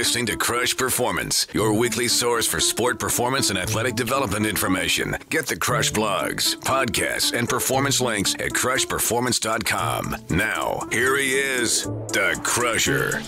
listening to Krush Performance, your weekly source for sport performance and athletic development information. Get the Krush blogs, podcasts, and performance links at crushperformance.com. Now, here he is, the Crusher.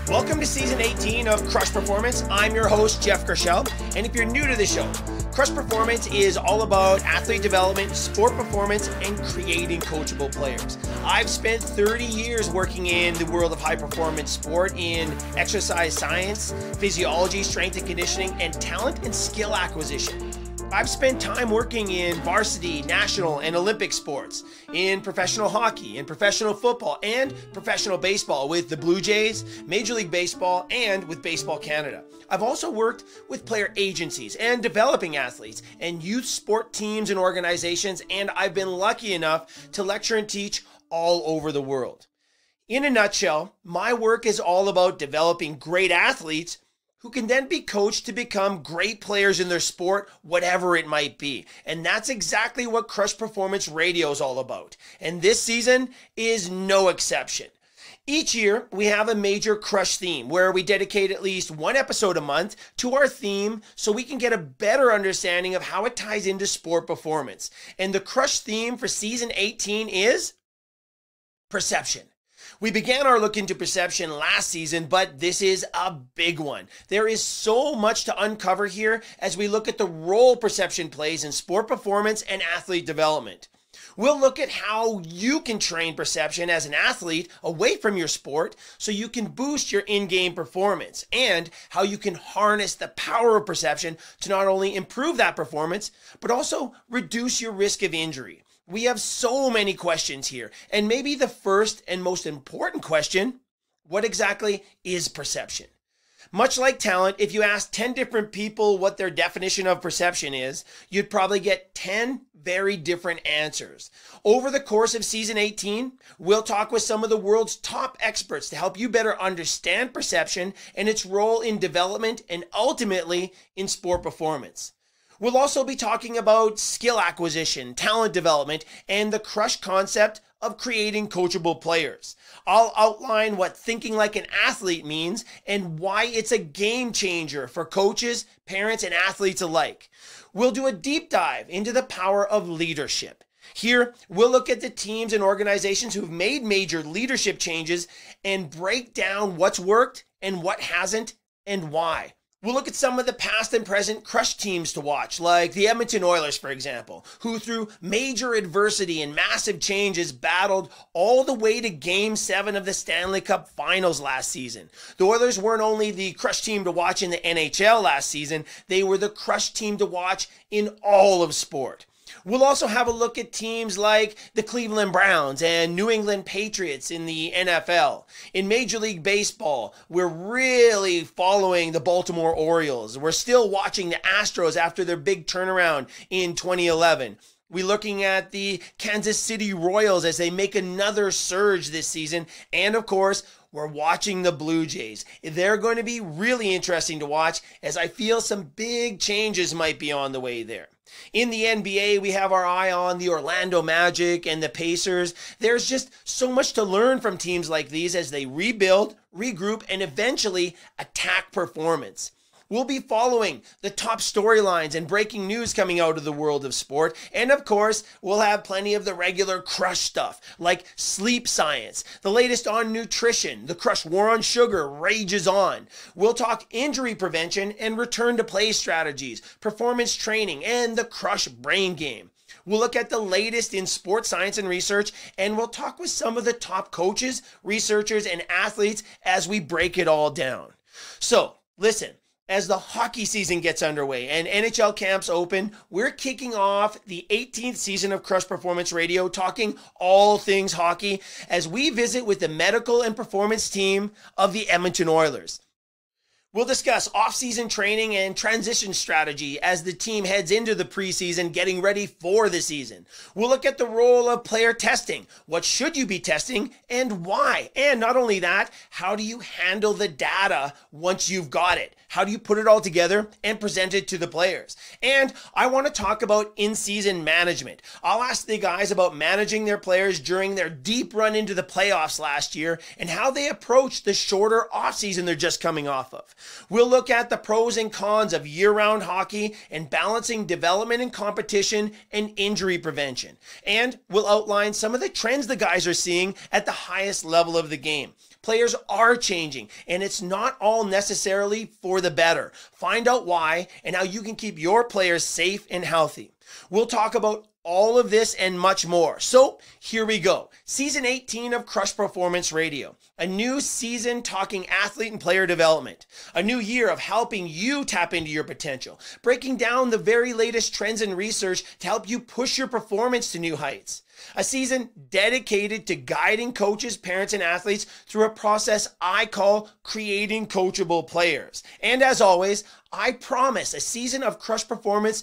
Welcome to Season 18 of Krush Performance. I'm your host, Jeff Gershell, and if you're new to the show, Krush Performance is all about athlete development, sport performance, and creating coachable players. I've spent 30 years working in the world of high-performance sport in exercise science, physiology, strength and conditioning, and talent and skill acquisition. I've spent time working in varsity, national, and Olympic sports, in professional hockey, in professional football, and professional baseball with the Blue Jays, Major League Baseball, and with Baseball Canada. I've also worked with player agencies and developing athletes and youth sport teams and organizations, and I've been lucky enough to lecture and teach all over the world. In a nutshell, my work is all about developing great athletes who can then be coached to become great players in their sport, whatever it might be. And that's exactly what Krush Performance Radio is all about. And this season is no exception. Each year, we have a major Krush theme where we dedicate at least one episode a month to our theme so we can get a better understanding of how it ties into sport performance. And the Krush theme for season 18 is perception. We began our look into perception last season, but this is a big one. There is so much to uncover here as we look at the role perception plays in sport performance and athlete development. We'll look at how you can train perception as an athlete away from your sport so you can boost your in-game performance, and how you can harness the power of perception to not only improve that performance, but also reduce your risk of injury. We have so many questions here, and maybe the first and most important question, what exactly is perception? Much like talent, if you ask 10 different people what their definition of perception is, you'd probably get 10 very different answers. Over the course of season 18, we'll talk with some of the world's top experts to help you better understand perception and its role in development and ultimately in sport performance. We'll also be talking about skill acquisition, talent development, and the Krush concept of creating coachable players. I'll outline what thinking like an athlete means and why it's a game changer for coaches, parents, and athletes alike. We'll do a deep dive into the power of leadership. Here, we'll look at the teams and organizations who've made major leadership changes and break down what's worked and what hasn't and why. We'll look at some of the past and present Krush teams to watch, like the Edmonton Oilers, for example, who through major adversity and massive changes battled all the way to Game 7 of the Stanley Cup Finals last season. The Oilers weren't only the Krush team to watch in the NHL last season, they were the Krush team to watch in all of sport. We'll also have a look at teams like the Cleveland Browns and New England Patriots in the NFL. In Major League Baseball, we're really following the Baltimore Orioles. We're still watching the Astros after their big turnaround in 2011. We're looking at the Kansas City Royals as they make another surge this season. And of course, we're watching the Blue Jays. They're going to be really interesting to watch as I feel some big changes might be on the way there. In the NBA, we have our eye on the Orlando Magic and the Pacers. There's just so much to learn from teams like these as they rebuild, regroup, and eventually attack performance. We'll be following the top storylines and breaking news coming out of the world of sport. And of course, we'll have plenty of the regular Krush stuff like sleep science, the latest on nutrition, the Krush war on sugar rages on. We'll talk injury prevention and return to play strategies, performance training, and the Krush brain game. We'll look at the latest in sports science and research, and we'll talk with some of the top coaches, researchers, and athletes as we break it all down. So, listen. As the hockey season gets underway and NHL camps open, we're kicking off the 18th season of Krush Performance Radio, talking all things hockey as we visit with the medical and performance team of the Edmonton Oilers. We'll discuss off-season training and transition strategy as the team heads into the preseason, getting ready for the season. We'll look at the role of player testing. What should you be testing and why? And not only that, how do you handle the data once you've got it? How do you put it all together and present it to the players? And I want to talk about in-season management. I'll ask the guys about managing their players during their deep run into the playoffs last year and how they approach the shorter off-season they're just coming off of. We'll look at the pros and cons of year-round hockey and balancing development and competition and injury prevention. And we'll outline some of the trends the guys are seeing at the highest level of the game. Players are changing, and it's not all necessarily for the better. Find out why and how you can keep your players safe and healthy. We'll talk about all of this and much more. So here we go. Season 18 of Krush Performance Radio. A new season talking athlete and player development. A new year of helping you tap into your potential. Breaking down the very latest trends and research to help you push your performance to new heights. A season dedicated to guiding coaches, parents, and athletes through a process I call creating coachable players. And as always, I promise a season of Krush Performance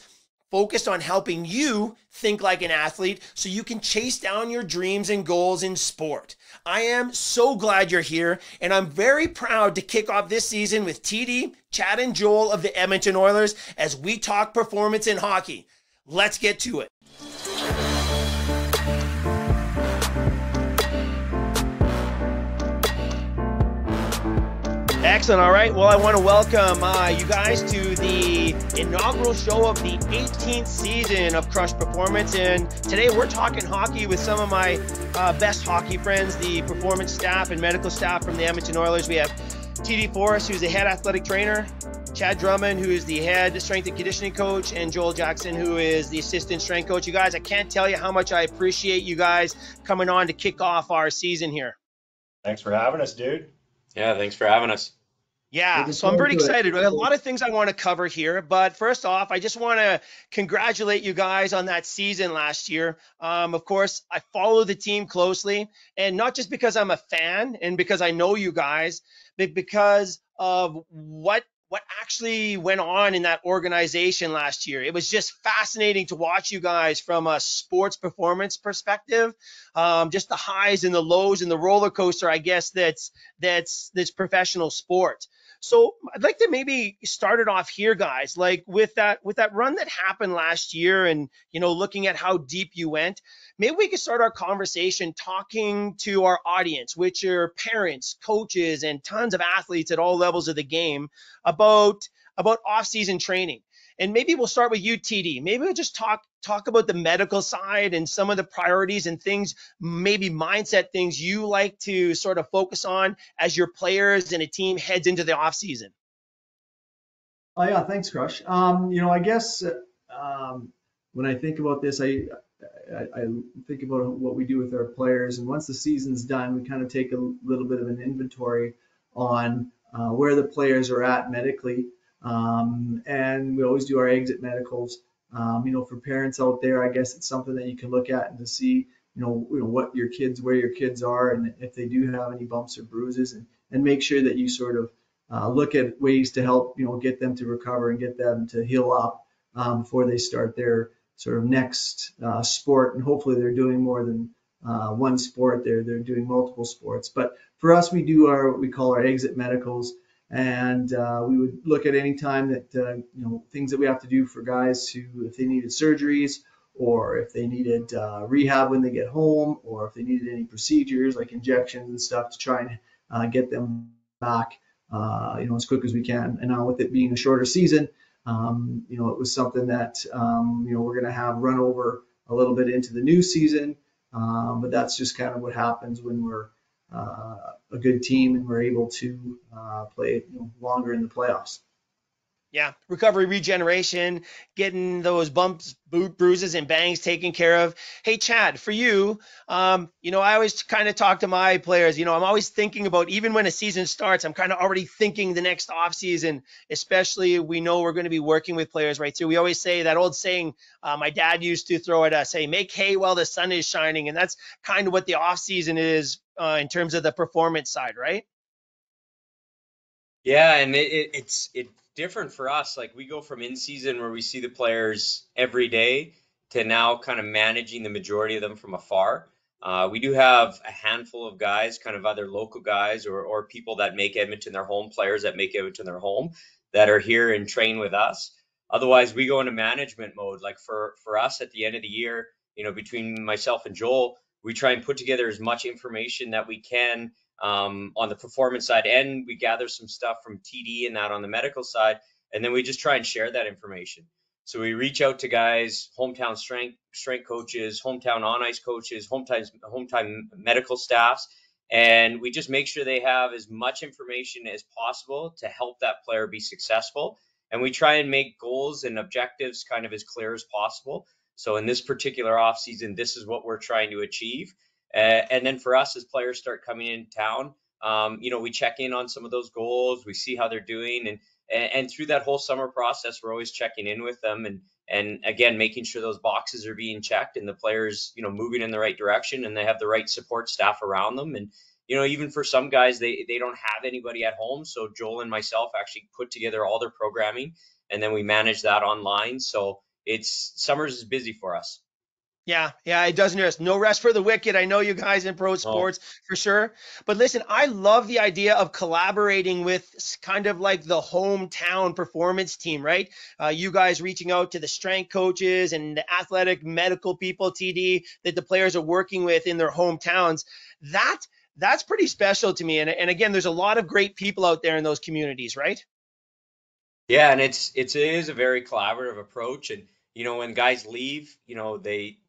focused on helping you think like an athlete so you can chase down your dreams and goals in sport. I am so glad you're here, and I'm very proud to kick off this season with TD, Chad, and Joel of the Edmonton Oilers as we talk performance in hockey. Let's get to it. Excellent. All right. Well, I want to welcome you guys to the inaugural show of the 18th season of Krush Performance. And today we're talking hockey with some of my best hockey friends, the performance staff and medical staff from the Edmonton Oilers. We have TD Forss, who's the head athletic trainer, Chad Drummond, who is the head strength and conditioning coach, and Joel Jackson, who is the assistant strength coach. You guys, I can't tell you how much I appreciate you guys coming on to kick off our season here. Thanks for having us, dude. Yeah, thanks for having us. Yeah, so I'm pretty excited. We have a lot of things I want to cover here, but first off, I just want to congratulate you guys on that season last year. Of course, I follow the team closely, and not just because I'm a fan and because I know you guys, but because of what actually went on in that organization last year. It was just fascinating to watch you guys from a sports performance perspective, just the highs and the lows and the roller coaster, I guess, that's professional sport. So I'd like to maybe start it off here, guys, like with that run that happened last year and, you know, looking at how deep you went. Maybe we could start our conversation talking to our audience, which are parents, coaches, and tons of athletes at all levels of the game about off-season training. And maybe we'll start with you, TD. Maybe we'll just talk about the medical side and some of the priorities and things, maybe mindset things you like to sort of focus on as your players and a team heads into the off season. Oh yeah, thanks, Krush. You know, I guess when I think about this, I think about what we do with our players, and once the season's done, we kind of take a little bit of an inventory on where the players are at medically. And we always do our exit medicals. You know, for parents out there, I guess it's something that you can look at and to see, you know what your kids, where your kids are, and if they do have any bumps or bruises, and make sure that you sort of look at ways to help, you know, get them to recover and get them to heal up before they start their sort of next sport. And hopefully they're doing more than one sport. They're doing multiple sports. But for us, we do what we call our exit medicals. And we would look at any time that, you know, things that we have to do for guys if they needed surgeries, or if they needed rehab when they get home, or if they needed any procedures like injections and stuff to try and get them back, you know, as quick as we can. And now with it being a shorter season, you know, it was something that, you know, we're going to have run over a little bit into the new season. But that's just kind of what happens when we're a good team and we're able to play, you know, longer in the playoffs. Yeah, recovery, regeneration, getting those bumps, bruises, and bangs taken care of. Hey, Chad, for you, you know, I always kind of talk to my players. You know, I'm always thinking about, even when a season starts, I'm kind of already thinking the next off season, especially we know we're going to be working with players right through. We always say that old saying my dad used to throw at us, hey, make hay while the sun is shining. And that's kind of what the off season is in terms of the performance side, right? Yeah, and it's different for us. Like we go from in season where we see the players every day to now kind of managing the majority of them from afar. We do have a handful of guys, kind of other local guys or people that make Edmonton their home, players that make Edmonton their home, that are here and train with us. Otherwise, we go into management mode. Like for us at the end of the year, between myself and Joel, we try and put together as much information that we can on the performance side, and we gather some stuff from TD and that on the medical side, and then we just try and share that information. So we reach out to guys, hometown strength coaches, hometown on ice coaches, hometown medical staffs, and we just make sure they have as much information as possible to help that player be successful. And we try and make goals and objectives kind of as clear as possible. So in this particular off season, this is what we're trying to achieve. And then for us, as players start coming in town, we check in on some of those goals. We see how they're doing, and through that whole summer process, we're always checking in with them, and again making sure those boxes are being checked and the players, moving in the right direction, and they have the right support staff around them. And even for some guys, they don't have anybody at home, so Joel and myself actually put together all their programming, and then we manage that online. So summers is busy for us. Yeah, it doesn't rest. No rest for the wicked. I know you guys in pro sports for sure. But listen, I love the idea of collaborating with kind of like the hometown performance team, right? You guys reaching out to the strength coaches and the athletic medical people, TD, that the players are working with in their hometowns. That's pretty special to me. And again, there's a lot of great people out there in those communities, right? Yeah, and it is a very collaborative approach. And when guys leave,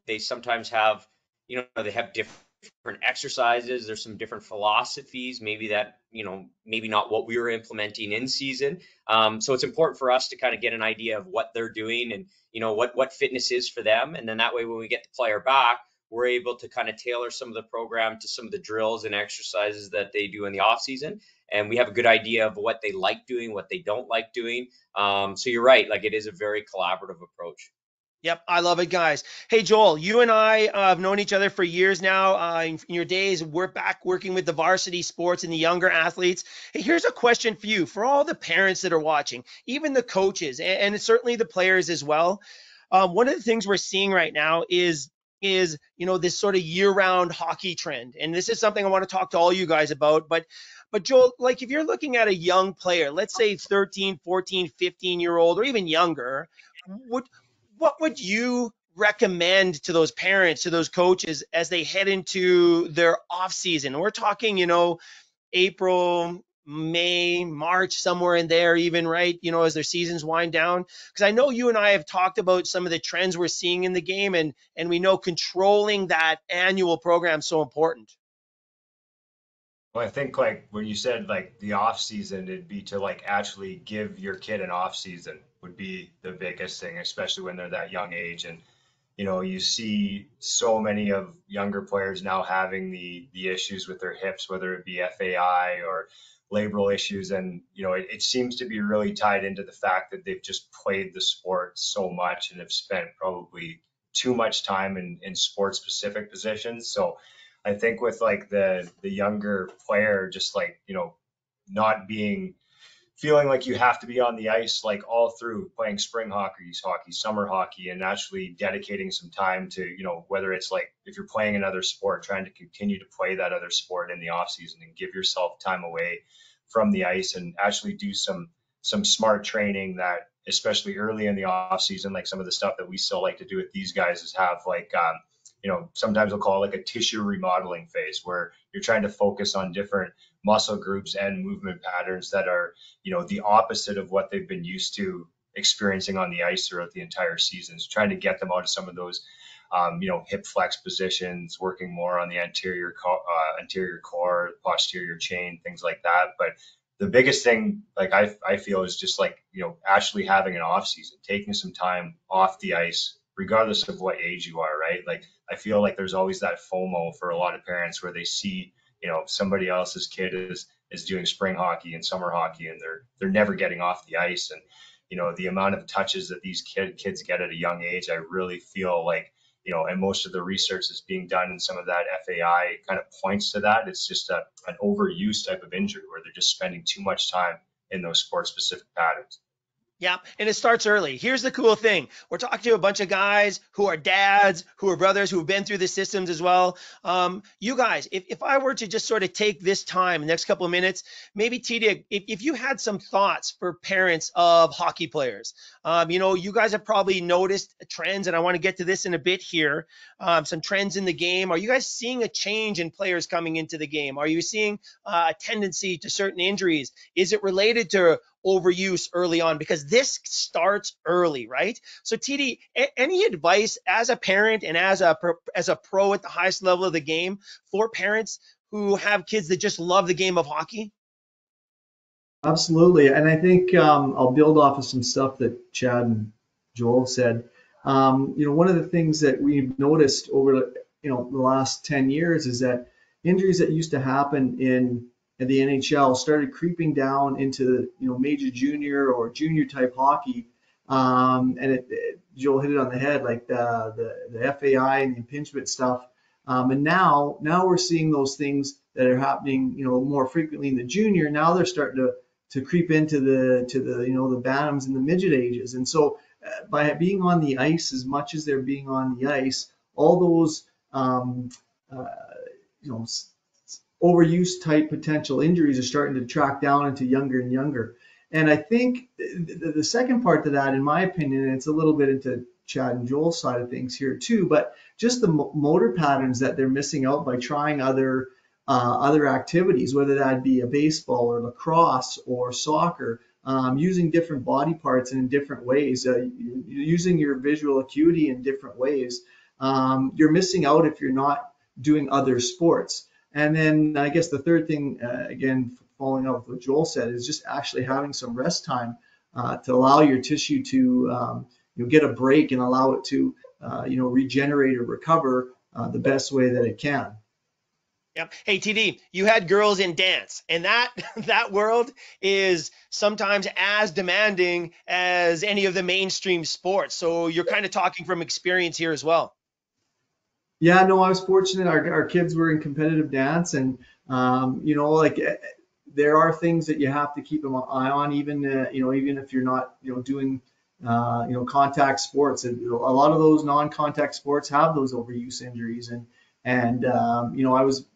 they sometimes have, they have different exercises. There's some different philosophies, maybe that, maybe not what we were implementing in season. So it's important for us to kind of get an idea of what they're doing and, what fitness is for them. And then that way, when we get the player back, we're able to kind of tailor some of the program to some of the drills and exercises that they do in the off season. And we have a good idea of what they like doing, what they don't like doing. So you're right. Like, it is a very collaborative approach. Yep, I love it, guys. Hey, Joel, you and I have known each other for years now. In your days, we're back working with the varsity sports and the younger athletes. Hey, here's a question for you, for all the parents that are watching, even the coaches, and certainly the players as well. One of the things we're seeing right now is this sort of year-round hockey trend, and this is something I want to talk to all you guys about. But Joel, like if you're looking at a young player, let's say 13, 14, 15-year-old, or even younger, what would you recommend to those parents, to those coaches, as they head into their off season? We're talking, April, May, March, somewhere in there even, right? As their seasons wind down. Because I know you and I have talked about some of the trends we're seeing in the game, and we know controlling that annual program is so important. Well, I think like when you said like the off season, it'd be to like actually give your kid an off season would be the biggest thing, especially when they're that young age. And you see so many of younger players now having the issues with their hips, whether it be FAI or labral issues, and it seems to be really tied into the fact that they've just played the sport so much and have spent probably too much time in sport specific positions. So I think with like the younger player, just like not feeling like you have to be on the ice like all through playing spring hockey, summer hockey, and actually dedicating some time to whether it's like if you're playing another sport, trying to continue to play that other sport in the off season and give yourself time away from the ice and actually do some smart training that, especially early in the off season, like some of the stuff that we still like to do with these guys is have like sometimes we'll call it like a tissue remodeling phase where you're trying to focus on different muscle groups and movement patterns that are, the opposite of what they've been used to experiencing on the ice throughout the entire season. So trying to get them out of some of those, hip flex positions, working more on the anterior core, posterior chain, things like that. But the biggest thing, like I feel, is just like, actually having an off season, taking some time off the ice, regardless of what age you are, right? Like, I feel like there's always that FOMO for a lot of parents where they see, somebody else's kid is doing spring hockey and summer hockey, and they're never getting off the ice. And, the amount of touches that these kids get at a young age, I really feel like, and most of the research that's being done in some of that FAI kind of points to that. It's just an overuse type of injury where they're just spending too much time in those sport specific patterns. Yeah, and it starts early. Here's the cool thing. We're talking to a bunch of guys who are dads, who are brothers, who have been through the systems as well. You guys, if I were to just sort of take this time, the next couple of minutes, maybe TD, if you had some thoughts for parents of hockey players, you guys have probably noticed trends, and I want to get to this in a bit here, some trends in the game. Are you guys seeing a change in players coming into the game? Are you seeing a tendency to certain injuries? Is it related to overuse early on, because this starts early, right? So TD, any advice as a parent and as a pro at the highest level of the game for parents who have kids that just love the game of hockey? Absolutely, and I think I'll build off of some stuff that Chad and Joel said. One of the things that we've noticed over the last 10 years is that injuries that used to happen in the NHL started creeping down into major junior or junior type hockey, and Joel hit it on the head, like the FAI and the impingement stuff. And now we're seeing those things that are happening more frequently in the junior. Now they're starting to creep into the bantams and the midget ages. And so by being on the ice as much as they're being on the ice, all those overuse type potential injuries are starting to track down into younger and younger. And I think the second part to that, in my opinion, and it's a little bit into Chad and Joel's side of things here too, but just the motor patterns that they're missing out by trying other activities, whether that be a baseball or lacrosse or soccer, using different body parts in different ways, using your visual acuity in different ways. You're missing out if you're not doing other sports. And then I guess the third thing, again, following up with what Joel said, is just actually having some rest time to allow your tissue to get a break and allow it to regenerate or recover the best way that it can. Yep. Hey, TD, you had girls in dance, and that world is sometimes as demanding as any of the mainstream sports. So you're kind of talking from experience here as well. Yeah, no, I was fortunate. Our kids were in competitive dance, and there are things that you have to keep an eye on, even if you're not doing contact sports. And a lot of those non-contact sports have those overuse injuries, and I was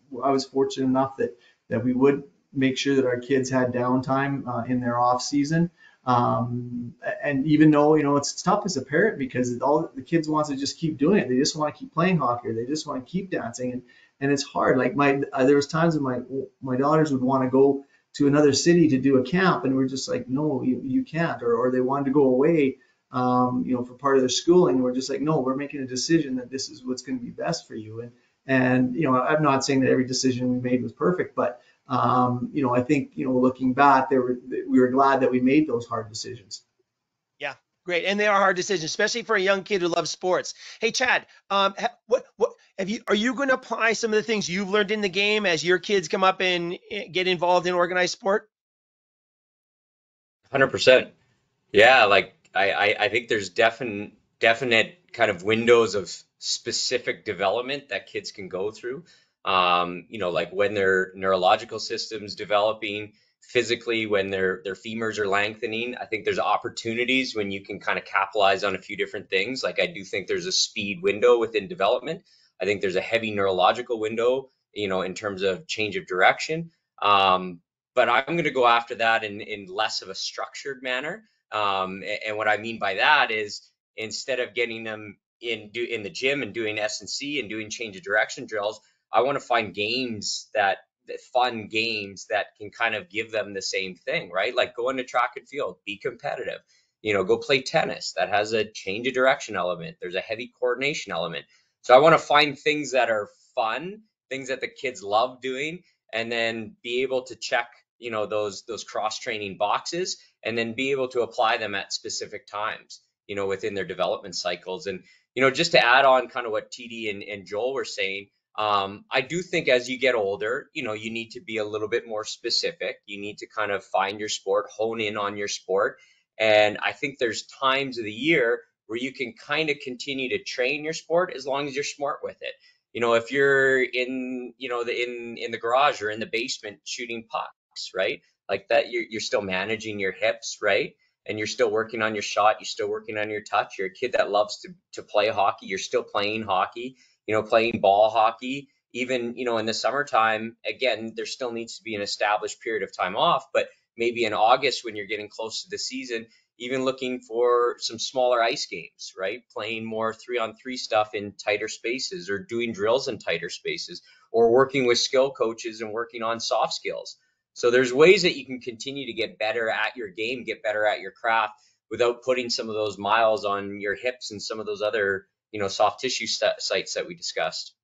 fortunate enough that we would make sure that our kids had downtime in their off season. And even though, it's tough as a parent because all the kids want to just keep doing it. They just want to keep playing hockey. Or they just want to keep dancing. And it's hard. Like there was times when my daughters would want to go to another city to do a camp. And we're just like, no, you can't. Or they wanted to go away, for part of their schooling. And we're just like, no, we're making a decision that this is what's going to be best for you. And I'm not saying that every decision we made was perfect, but I think, looking back, we were glad that we made those hard decisions. Yeah, great. And they are hard decisions, especially for a young kid who loves sports. Hey, Chad, are you going to apply some of the things you've learned in the game as your kids come up and get involved in organized sport? 100%. Yeah, like I think there's definite kind of windows of specific development that kids can go through. Like when their neurological system's developing, physically, when their femurs are lengthening. I think there's opportunities when you can kind of capitalize on a few different things. Like I do think there's a speed window within development. I think there's a heavy neurological window, in terms of change of direction. But I'm going to go after that in less of a structured manner. And what I mean by that is instead of getting them in the gym and doing S&C and doing change of direction drills, I want to find games fun games that can kind of give them the same thing, right? Like go into track and field, be competitive, go play tennis that has a change of direction element. There's a heavy coordination element. So I want to find things that are fun, things that the kids love doing, and then be able to check, those cross training boxes, and then be able to apply them at specific times, within their development cycles. And, just to add on kind of what TD and Joel were saying, I do think as you get older, you need to be a little bit more specific. You need to kind of find your sport, hone in on your sport. And I think there's times of the year where you can kind of continue to train your sport as long as you're smart with it. If you're in the garage or in the basement shooting pucks, right? like that, you're still managing your hips, right? And you're still working on your shot, you're still working on your touch. You're a kid that loves to play hockey, you're still playing hockey, playing ball hockey. Even, in the summertime, again, there still needs to be an established period of time off, but maybe in August when you're getting close to the season, even looking for some smaller ice games, right? Playing more 3-on-3 stuff in tighter spaces, or doing drills in tighter spaces, or working with skill coaches and working on soft skills. So there's ways that you can continue to get better at your game, get better at your craft without putting some of those miles on your hips and some of those other, soft tissue sites that we discussed.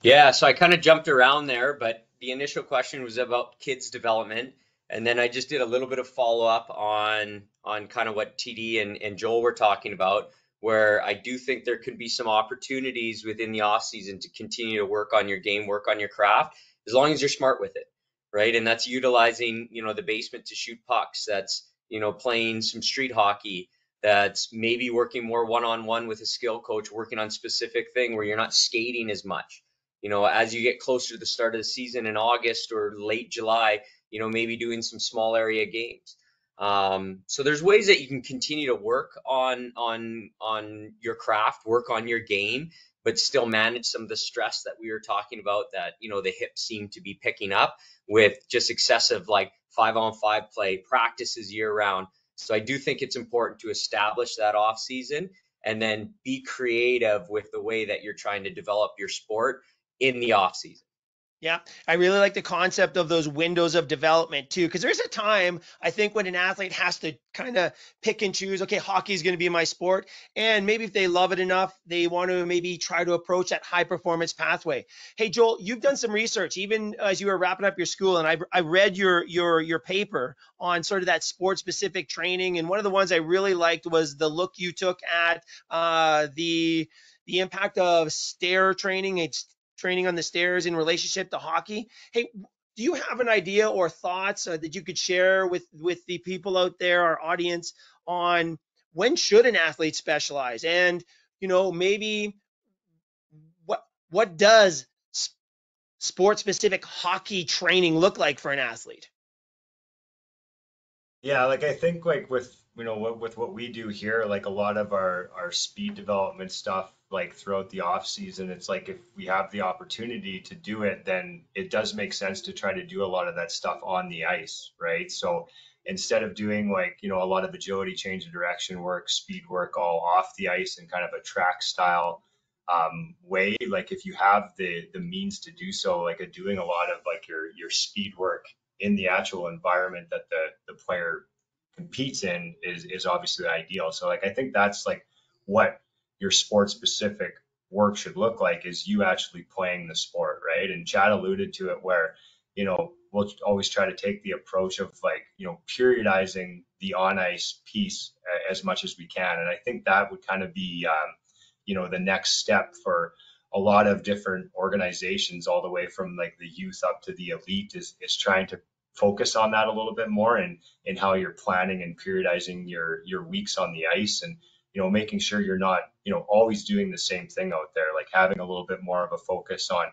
Yeah, so I kind of jumped around there, but the initial question was about kids development. And then I just did a little bit of follow up on kind of what TD and Joel were talking about, where I do think there could be some opportunities within the off season to continue to work on your game, work on your craft, as long as you're smart with it, right? And that's utilizing, the basement to shoot pucks. That's, playing some street hockey. That's maybe working more one-on-one with a skill coach, working on specific thing where you're not skating as much. As you get closer to the start of the season in August or late July, maybe doing some small area games. So there's ways that you can continue to work on your craft, work on your game, but still manage some of the stress that we were talking about that, the hips seem to be picking up with just excessive, like 5-on-5 play, practices year round. So I do think it's important to establish that off season and then be creative with the way that you're trying to develop your sport in the off season. Yeah, I really like the concept of those windows of development too, because there's a time, I think, when an athlete has to kind of pick and choose, okay, hockey is going to be my sport. And maybe if they love it enough, they want to maybe try to approach that high performance pathway. Hey, Joel, you've done some research, even as you were wrapping up your school, and I read your paper on sort of that sport specific training. And one of the ones I really liked was the look you took at the impact of stair training. It's training on the stairs in relationship to hockey. Hey, do you have an idea or thoughts that you could share with the people out there, our audience, on when should an athlete specialize? And, maybe what does sport-specific hockey training look like for an athlete? Yeah, like I think like with with what we do here, like a lot of our speed development stuff, like throughout the off season, it's like if we have the opportunity to do it, then it does make sense to try to do a lot of that stuff on the ice, right? So instead of doing like, a lot of agility, change of direction work, speed work all off the ice in kind of a track style way, like if you have the means to do so, like doing a lot of like your speed work in the actual environment that the player competes in is obviously ideal. So like I think that's like what your sport specific work should look like, is you actually playing the sport, right? And Chad alluded to it where, we'll always try to take the approach of like, periodizing the on ice piece as much as we can. And I think that would kind of be, the next step for a lot of different organizations, all the way from like the youth up to the elite, is trying to focus on that a little bit more, and in how you're planning and periodizing your weeks on the ice, and making sure you're not always doing the same thing out there, like having a little bit more of a focus on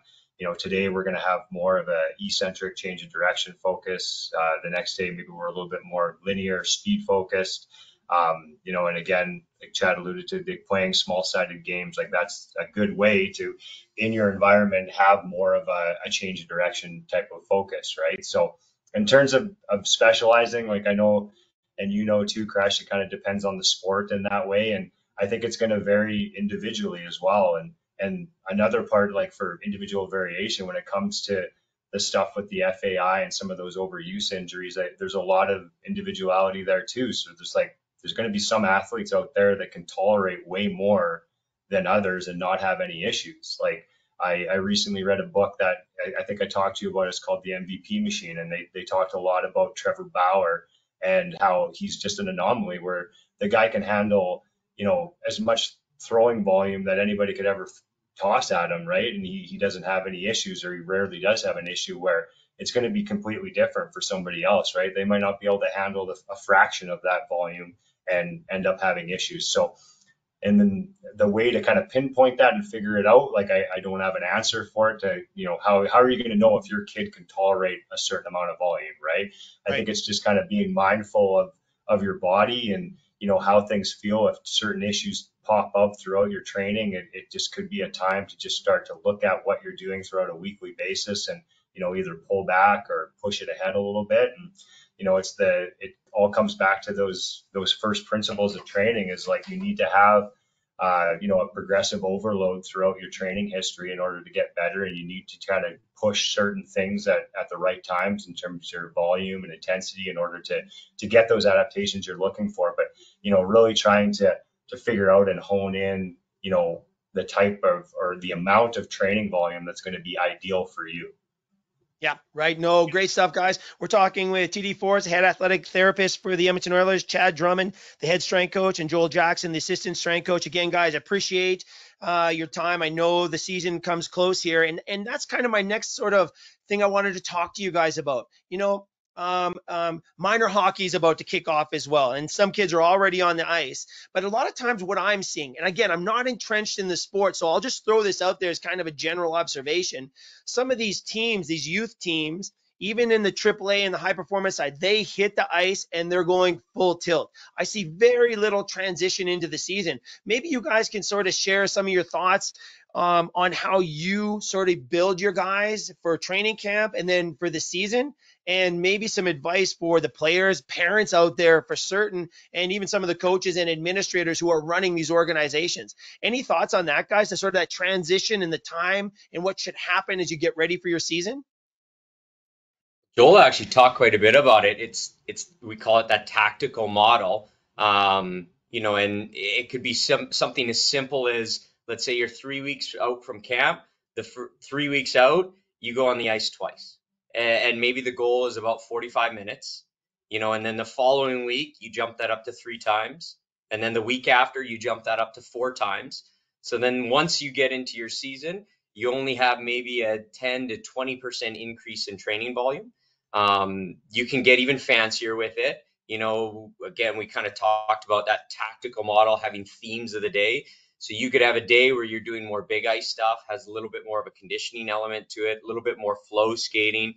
today we're going to have more of a eccentric change of direction focus, the next day maybe we're a little bit more linear speed focused, and again, like Chad alluded to, playing small-sided games, like that's a good way to, in your environment, have more of a change of direction type of focus, right? So in terms of specializing, like I know, and too, Krush, it kind of depends on the sport in that way. And I think it's going to vary individually as well. And another part, like for individual variation, when it comes to the stuff with the FAI and some of those overuse injuries, there's a lot of individuality there too. So there's going to be some athletes out there that can tolerate way more than others and not have any issues. Like I recently read a book that I think I talked to you about. It's called The MVP Machine. And they talked a lot about Trevor Bauer and how he's just an anomaly where the guy can handle, as much throwing volume that anybody could ever toss at him, right? And he doesn't have any issues, or he rarely does have an issue, where it's going to be completely different for somebody else, right? They might not be able to handle a fraction of that volume and end up having issues. So And then the way to kind of pinpoint that and figure it out, like I don't have an answer for it to, how are you going to know if your kid can tolerate a certain amount of volume, right? I think it's just kind of being mindful of your body and, how things feel. If certain issues pop up throughout your training, it just could be a time to just start to look at what you're doing throughout a weekly basis and, either pull back or push it ahead a little bit. And, it all comes back to those first principles of training is like you need to have a progressive overload throughout your training history in order to get better, and you need to kind of push certain things at the right times in terms of your volume and intensity in order to get those adaptations you're looking for. But really trying to figure out and hone in the type of or the amount of training volume that's going to be ideal for you. Yeah, right. No, great stuff, guys. We're talking with TD Forss, head athletic therapist for the Edmonton Oilers, Chad Drummond, the head strength coach, and Joel Jackson, the assistant strength coach. Again, guys, appreciate your time. I know the season comes close here, and that's kind of my next sort of thing I wanted to talk to you guys about. Minor hockey is about to kick off as well, and some kids are already on the ice. But a lot of times what I'm seeing, and again, I'm not entrenched in the sport, so I'll just throw this out there as kind of a general observation. Some of these teams, these youth teams, even in the AAA and the high performance side, they hit the ice and they're going full tilt. I see very little transition into the season. Maybe you guys can sort of share some of your thoughts on how you sort of build your guys for training camp and then for the season, and maybe some advice for the players, parents out there for certain, and even some of the coaches and administrators who are running these organizations. Any thoughts on that, guys, to sort of that transition in the time and what should happen as you get ready for your season? Joel actually talked quite a bit about it. It's we call it that tactical model. And it could be something as simple as, let's say you're 3 weeks out from camp. 3 weeks out, you go on the ice twice. And maybe the goal is about 45 minutes, and then the following week you jump that up to 3 times. And then the week after you jump that up to 4 times. So then once you get into your season, you only have maybe a 10 to 20% increase in training volume. You can get even fancier with it. Again, we kind of talked about that tactical model, having themes of the day. So you could have a day where you're doing more big ice stuff, has a little bit more of a conditioning element to it, a little bit more flow skating,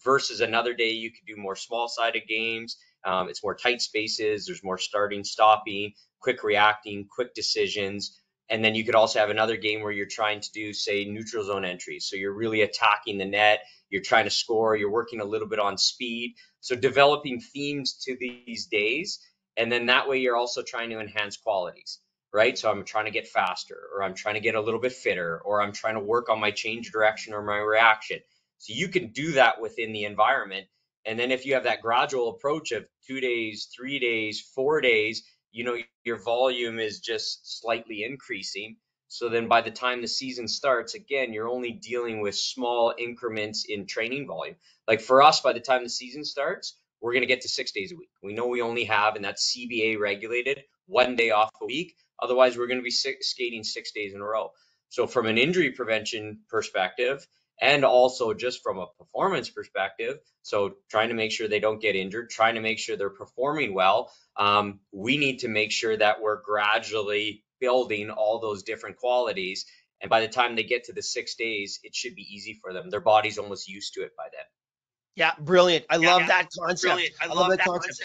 versus another day you could do more small-sided games. It's more tight spaces. There's more starting, stopping, quick reacting, quick decisions. And then you could also have another game where you're trying to do, say, neutral zone entries. So you're really attacking the net. You're trying to score. You're working a little bit on speed. So developing themes to these days. And then that way you're also trying to enhance qualities, right? So I'm trying to get faster, or I'm trying to get a little bit fitter, or I'm trying to work on my change direction or my reaction. So you can do that within the environment. And then if you have that gradual approach of 2 days, 3 days, 4 days, your volume is just slightly increasing. So then by the time the season starts, again, you're only dealing with small increments in training volume. Like for us, by the time the season starts, we're going to get to 6 days a week. We know we only have, and that's CBA regulated, 1 day off a week. Otherwise, we're going to be skating 6 days in a row. So from an injury prevention perspective, and also just from a performance perspective, so trying to make sure they don't get injured, trying to make sure they're performing well, we need to make sure that we're gradually building all those different qualities. And by the time they get to the 6 days, it should be easy for them. Their body's almost used to it by then. Yeah, brilliant. I love that concept. I love that concept.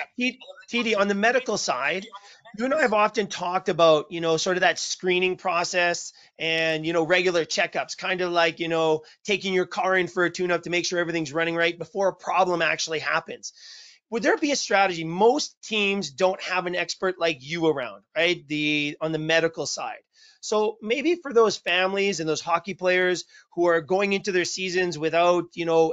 TD, on the medical side, you and I have often talked about, sort of that screening process and, regular checkups, kind of like, taking your car in for a tune-up to make sure everything's running right before a problem actually happens. Would there be a strategy? Most teams don't have an expert like you around, right? On the medical side. So maybe for those families and those hockey players who are going into their seasons without,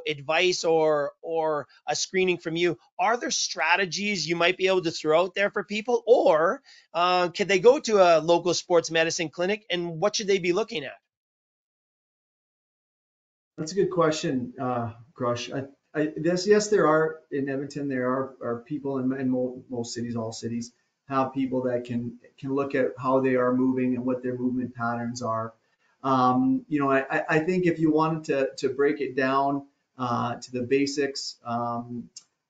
advice or a screening from you, are there strategies you might be able to throw out there for people? Or can they go to a local sports medicine clinic, and what should they be looking at? That's a good question, Krush. Yes, there are in Edmonton. There are people in most cities, all cities, have people that can look at how they are moving and what their movement patterns are. I think if you wanted to break it down to the basics,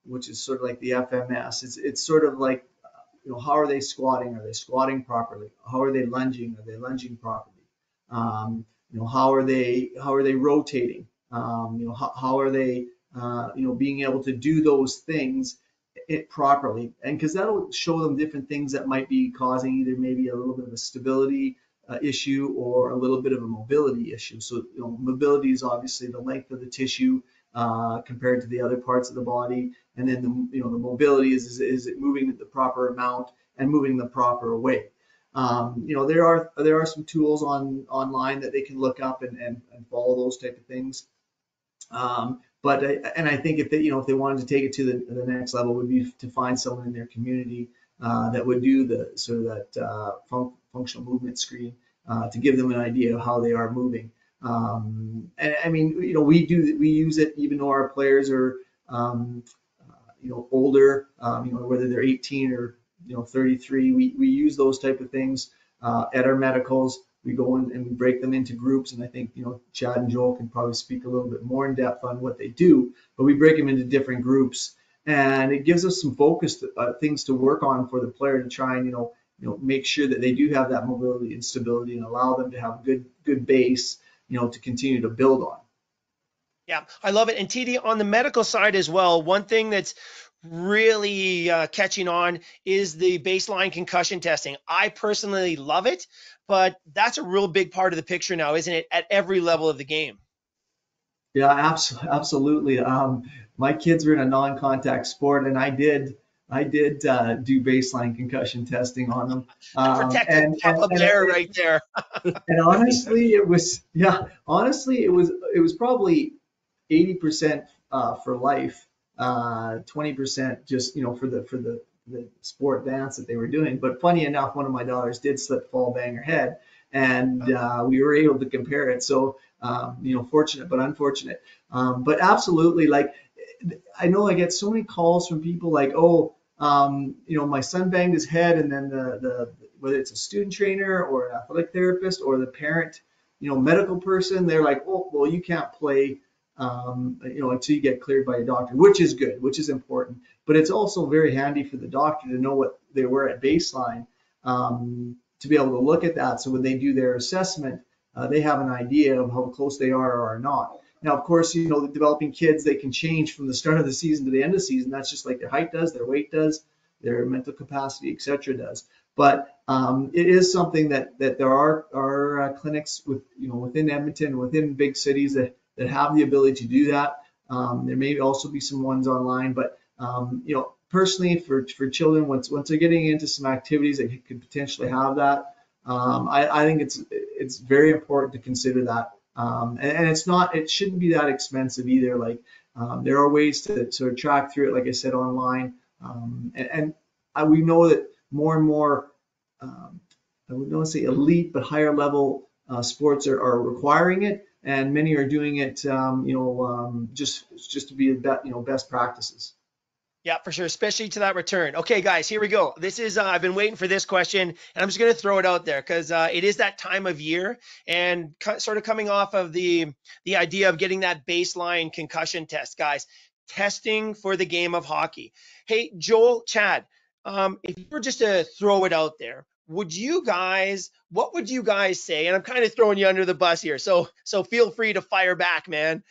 which is sort of like the FMS, it's sort of like how are they squatting? Are they squatting properly? How are they lunging? Are they lunging properly? How are they rotating? How are they being able to do those things it properly? And because that'll show them different things that might be causing either maybe a little bit of a stability issue or a little bit of a mobility issue. So mobility is obviously the length of the tissue compared to the other parts of the body, and then the mobility is it moving the proper amount and moving the proper way. There are some tools online that they can look up and follow those type of things. But I think if they wanted to take it to the next level, would be to find someone in their community that would do the sort of that functional movement screen to give them an idea of how they are moving. And I mean, we use it even though our players are older, whether they're 18 or 33. We use those type of things at our medicals. We go in and we break them into groups, and I think Chad and Joel can probably speak a little bit more in depth on what they do, but we break them into different groups, and it gives us some focused things to work on for the player to try and make sure that they do have that mobility and stability and allow them to have good base to continue to build on. Yeah, I love it. And TD, on the medical side as well, one thing that's really catching on is the baseline concussion testing. I personally love it, but that's a real big part of the picture now, isn't it, at every level of the game? Yeah, absolutely. My kids were in a non-contact sport, and I did do baseline concussion testing on them. Protected Papa Bear right there. And honestly, it was probably 80% for life, 20% just for the sport dance that they were doing. But funny enough, one of my daughters did slip, fall, bang her head, and we were able to compare it. So fortunate but unfortunate. But absolutely, like, I know I get so many calls from people like, my son banged his head, and then the whether it's a student trainer or an athletic therapist or the parent, medical person, they're like, oh, well, you can't play, until you get cleared by your doctor, which is good, which is important. But it's also very handy for the doctor to know what they were at baseline, to be able to look at that. So when they do their assessment, they have an idea of how close they are or are not. Now, of course, the developing kids, they can change from the start of the season to the end of the season. That's just like their height does, their weight does, their mental capacity, etc. does. But it is something that there are clinics within Edmonton, within big cities that have the ability to do that. There may also be some ones online, but personally for children, once they're getting into some activities that could potentially have that, I think it's very important to consider that. And it shouldn't be that expensive either. Like, there are ways to sort of track through it, like I said, online. We know that more and more, I would not say elite, but higher level sports are requiring it, and many are doing it, just to be best practices. Yeah, for sure, especially to that return. Okay, guys, here we go. This is, I've been waiting for this question, and I'm just going to throw it out there because it is that time of year, and sort of coming off of the idea of getting that baseline concussion test, guys, testing for the game of hockey. Hey, Joel, Chad, if you were just to throw it out there, what would you guys say? And I'm kind of throwing you under the bus here, so feel free to fire back, man.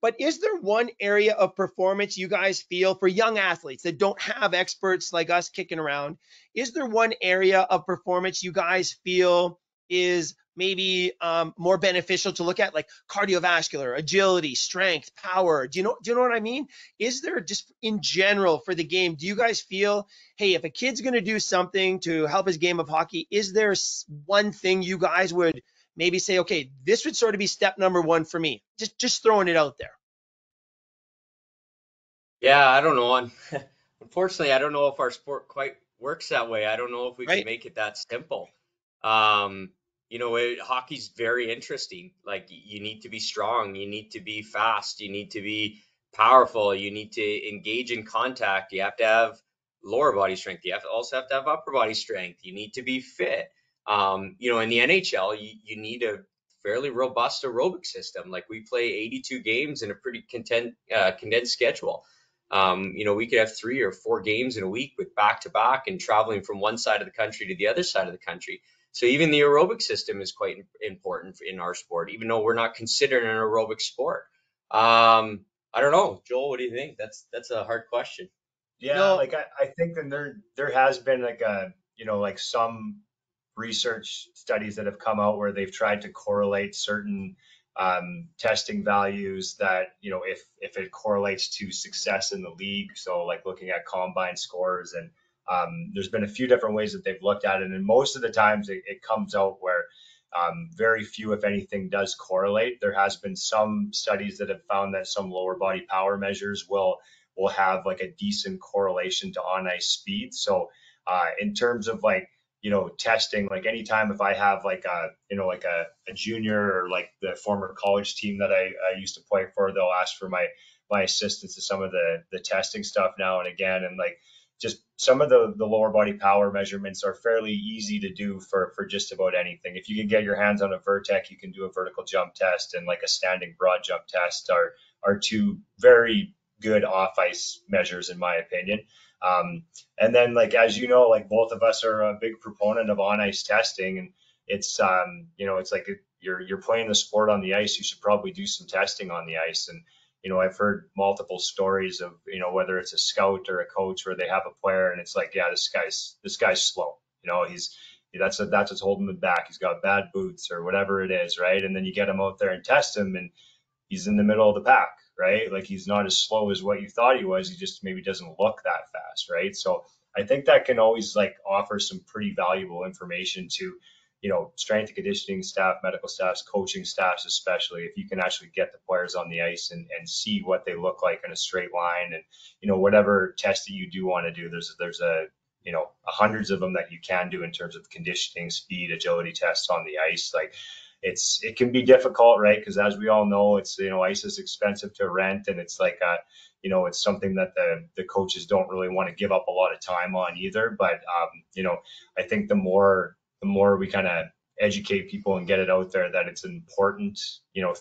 But is there one area of performance you guys feel for young athletes that don't have experts like us kicking around? Is there one area of performance you guys feel is maybe more beneficial to look at, like cardiovascular, agility, strength, power? Do you know what I mean? Is there, just in general for the game, do you guys feel, hey, if a kid's going to do something to help his game of hockey, is there one thing you guys would maybe say, okay, this would sort of be step number one for me? Just throwing it out there. Yeah, I don't know. Unfortunately, I don't know if our sport quite works that way. I don't know if we can make it that simple. Hockey's very interesting. Like, you need to be strong, you need to be fast, you need to be powerful, you need to engage in contact, you have to have lower body strength, you also have to have upper body strength, you need to be fit. In the NHL, you need a fairly robust aerobic system. Like, we play 82 games in a pretty condensed schedule. We could have 3 or 4 games in a week with back-to-back and traveling from one side of the country to the other side of the country. So even the aerobic system is quite important in our sport, even though we're not considered an aerobic sport. I don't know, Joel, what do you think? That's a hard question. Yeah, No, like I think that there has been like like some research studies that have come out where they've tried to correlate certain testing values that, if it correlates to success in the league. So like looking at combine scores, and there's been a few different ways that they've looked at it. And most of the times it comes out where very few, if anything, does correlate. There has been some studies that have found that some lower body power measures will have like a decent correlation to on ice speed. So in terms of like, testing, like anytime if I have like a junior or like the former college team that I used to play for, they'll ask for my assistance to some of the testing stuff now and again. And like just some of the lower body power measurements are fairly easy to do for just about anything. If you can get your hands on a Vertec, you can do a vertical jump test, and like a standing broad jump test are two very good off ice measures in my opinion. And then like, as you know, like both of us are a big proponent of on ice testing, and it's it's like you're playing the sport on the ice, you should probably do some testing on the ice. And I've heard multiple stories of whether it's a scout or a coach where they have a player and it's like, yeah, this guy's slow, that's what's holding him back, he's got bad boots or whatever it is, right? And then you get him out there and test him, and he's in the middle of the pack, right? Like he's not as slow as what you thought he was. He just maybe doesn't look that fast, right? So I think that can always like offer some pretty valuable information to, strength and conditioning staff, medical staffs, coaching staffs, especially if you can actually get the players on the ice and see what they look like in a straight line. And, whatever test that you do want to do, there's a hundreds of them that you can do in terms of conditioning, speed, agility tests on the ice. Like, it can be difficult, right? Because as we all know, it's, ice is expensive to rent, and it's like, it's something that the coaches don't really want to give up a lot of time on either. But, I think the more we kind of educate people and get it out there that it's an important,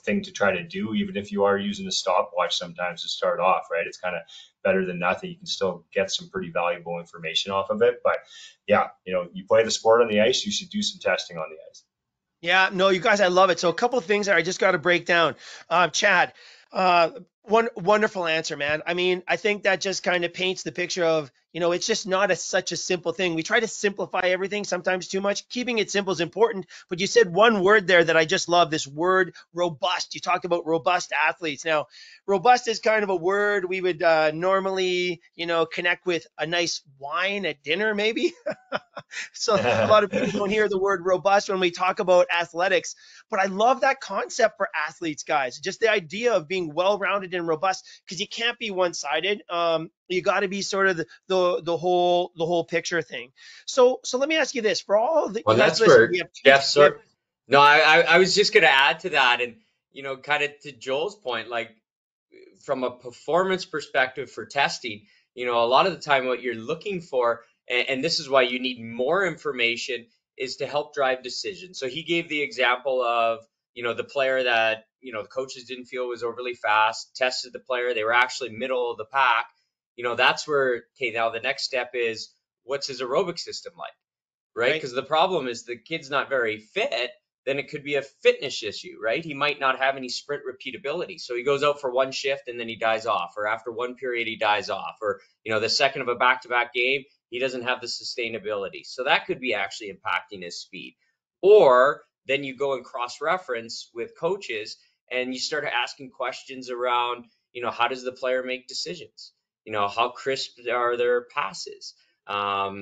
thing to try to do, even if you are using a stopwatch sometimes to start off, right? It's kind of better than nothing. You can still get some pretty valuable information off of it. But yeah, you play the sport on the ice, you should do some testing on the ice. yeah, no, you guys, I love it. So a couple of things that I just got to break down. Chad, one wonderful answer, man. I mean, I think that just kind of paints the picture of, it's just not such a simple thing. We try to simplify everything sometimes too much. Keeping it simple is important. But you said one word there that I just love, this word robust. You talked about robust athletes. Now, robust is kind of a word we would normally, connect with a nice wine at dinner, maybe. So a lot of people don't hear the word robust when we talk about athletics. But I love that concept for athletes, guys. Just the idea of being well-rounded and robust, because you can't be one-sided. You got to be sort of the whole picture thing. So let me ask you this: for all the well, that's where Jeff. No, I was just going to add to that, and kind of to Joel's point, like from a performance perspective for testing, a lot of the time what you're looking for, and this is why you need more information, is to help drive decisions. So he gave the example of the player that the coaches didn't feel was overly fast, tested the player, they were actually middle of the pack. That's where, okay, now the next step is, what's his aerobic system like, right? Because the problem is the kid's not very fit, then it could be a fitness issue, right? He might not have any sprint repeatability. So he goes out for one shift and then he dies off, or after one period he dies off, or, the second of a back-to-back game, he doesn't have the sustainability. So that could be actually impacting his speed. Or then you go and cross-reference with coaches and you start asking questions around, how does the player make decisions? How crisp are their passes? How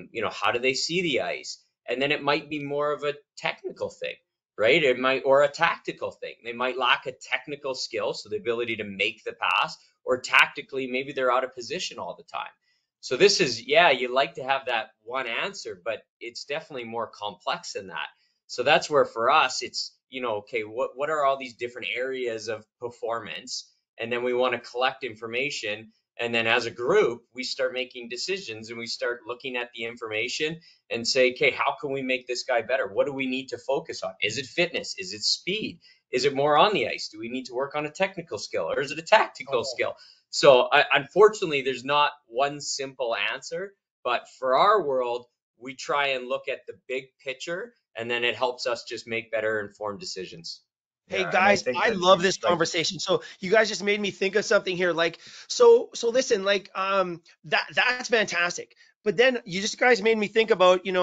do they see the ice? And then it might be more of a technical thing, right? Or a tactical thing. They might lack a technical skill, so the ability to make the pass, or tactically, maybe they're out of position all the time. So this is, you like to have that one answer, but it's definitely more complex than that. So that's where for us, it's, okay, what are all these different areas of performance? And then we want to collect information. And then as a group, we start making decisions and we start looking at the information and say, okay, how can we make this guy better? What do we need to focus on? Is it fitness? Is it speed? Is it more on the ice? Do we need to work on a technical skill, or is it a tactical skill? So unfortunately, there's not one simple answer, but for our world, we try and look at the big picture, and then it helps us just make better informed decisions. Hey Yeah, and I guys, think I that love this like conversation. So you guys just made me think of something here. Like, so listen, like, that's fantastic. But then you just guys made me think about, you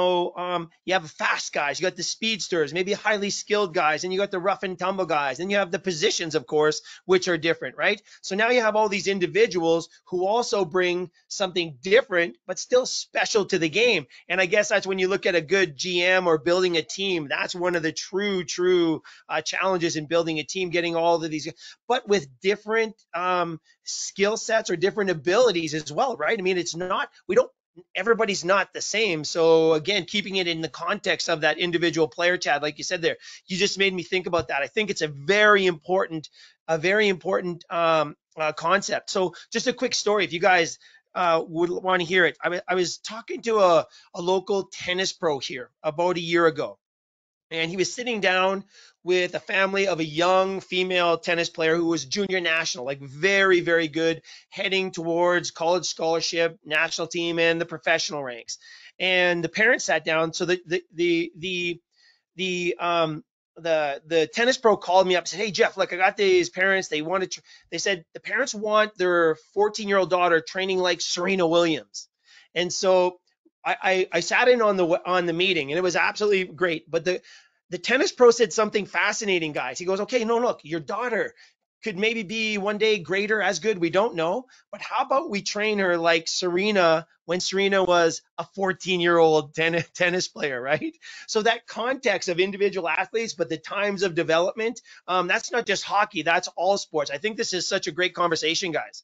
have fast guys, you got the speedsters, maybe highly skilled guys, and you got the rough and tumble guys, and you have the positions, of course, which are different, right? So now you have all these individuals who also bring something different, but still special to the game. And I guess that's when you look at a good GM or building a team. That's one of the true challenges in building a team, getting all of these, but with different skill sets or different abilities as well, right? I mean, everybody's not the same. So again, keeping it in the context of that individual player, Chad, like you said there, you just made me think about that. I think it's a very important concept. So just a quick story, if you guys would want to hear it. I was talking to a local tennis pro here about a year ago. And he was sitting down with a family of a young female tennis player who was junior national, like very, very good, heading towards college scholarship, national team, and the professional ranks. And the parents sat down. So the tennis pro called me up and said, "Hey Jeff, look, I got these parents. They said the parents want their 14-year-old daughter training like Serena Williams." And so I sat in on the meeting, and it was absolutely great. But the tennis pro said something fascinating, guys. He goes, "Okay, no, look, your daughter could maybe be one day greater, as good. We don't know. But how about we train her like Serena when Serena was a 14-year-old tennis player, right?" So that context of individual athletes, but the times of development, that's not just hockey. That's all sports. I think this is such a great conversation, guys.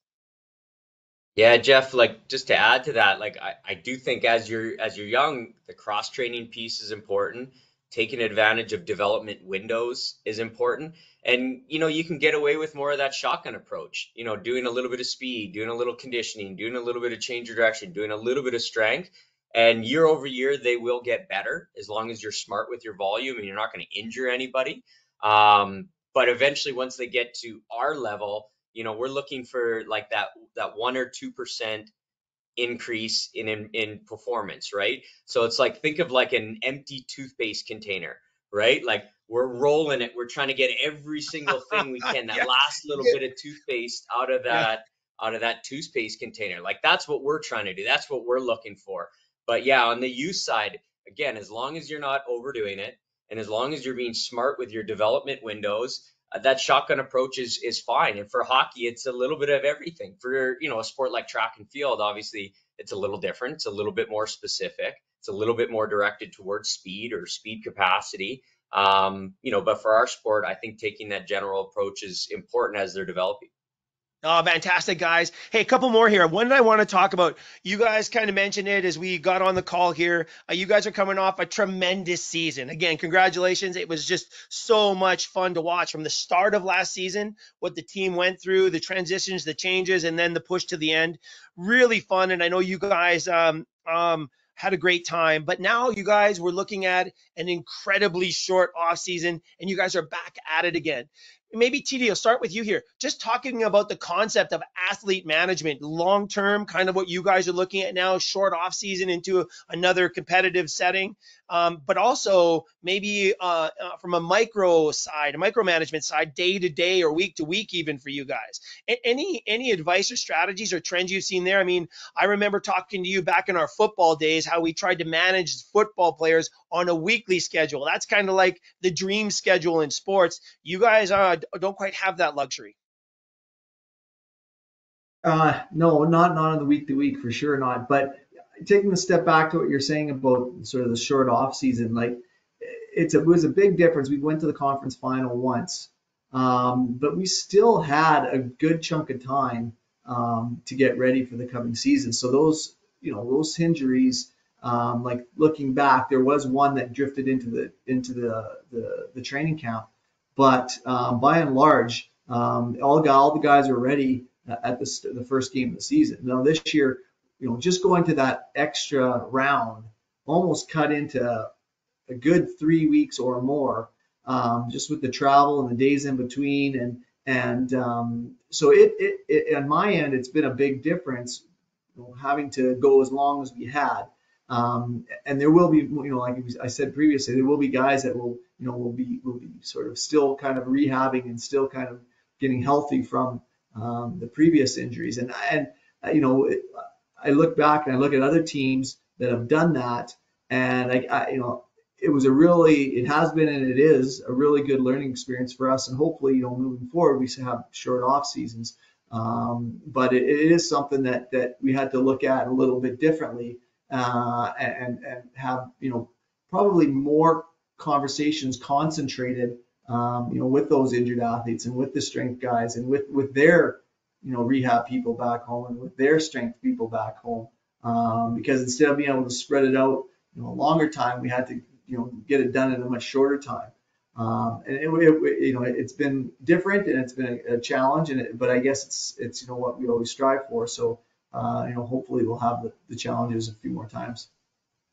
Yeah, Jeff, like just to add to that, like I do think as you're young, the cross training piece is important. Taking advantage of development windows is important. And you can get away with more of that shotgun approach, doing a little bit of speed, doing a little conditioning, doing a little bit of change of direction, doing a little bit of strength. And year over year, they will get better as long as you're smart with your volume and you're not going to injure anybody. But eventually, once they get to our level, we're looking for like that 1 or 2% increase in performance, right? So it's like, think of like an empty toothpaste container, right? Like we're rolling it, we're trying to get every single thing we can, that Yeah. last little bit of toothpaste out of that toothpaste container. Like that's what we're trying to do. That's what we're looking for. But yeah, on the youth side, again, as long as you're not overdoing it, and as long as you're being smart with your development windows, that shotgun approach is fine. And for hockey, it's a little bit of everything. For a sport like track and field, obviously it's a little different. It's a little bit more specific. It's a little bit more directed towards speed or speed capacity. But for our sport, I think taking that general approach is important as they're developing. Oh, fantastic, guys. Hey, a couple more here. One that I want to talk about. You guys kind of mentioned it as we got on the call here. You guys are coming off a tremendous season. Again, congratulations. It was just so much fun to watch from the start of last season, what the team went through, the transitions, the changes, and then the push to the end. Really fun. And I know you guys had a great time. But now you guys were looking at an incredibly short off season, and you guys are back at it again. Maybe TD, I'll start with you here. Just talking about the concept of athlete management, long-term, kind of what you guys are looking at now, short off season into another competitive setting, but also maybe from a micromanagement side, day to day or week to week, even for you guys. Any advice or strategies or trends you've seen there? I mean, I remember talking to you back in our football days, how we tried to manage football players on a weekly schedule. That's kind of like the dream schedule in sports. You guys don't quite have that luxury. No, not on the week to week, for sure not. But taking a step back to what you're saying about sort of the short off season, like it was a big difference. We went to the conference final once, but we still had a good chunk of time to get ready for the coming season. So those injuries, like looking back, there was one that drifted into the training camp, but by and large, all the guys are ready at the first game of the season. Now this year, just going to that extra round almost cut into a good 3 weeks or more, just with the travel and the days in between, And so it on my end, it's been a big difference, having to go as long as we had. And there will be, like I said previously, there will be guys that will be sort of still kind of rehabbing and still kind of getting healthy from the previous injuries. And I look back and I look at other teams that have done that, and it has been and it is a really good learning experience for us. And hopefully, moving forward, we have short off seasons. But it is something that we had to look at a little bit differently, and have, probably more conversations concentrated, with those injured athletes and with the strength guys and with their, rehab people back home and with their strength people back home. Because instead of being able to spread it out, a longer time, we had to, get it done in a much shorter time. And it's been different and it's been a challenge, but I guess it's what we always strive for. So, hopefully we'll have the challenges a few more times.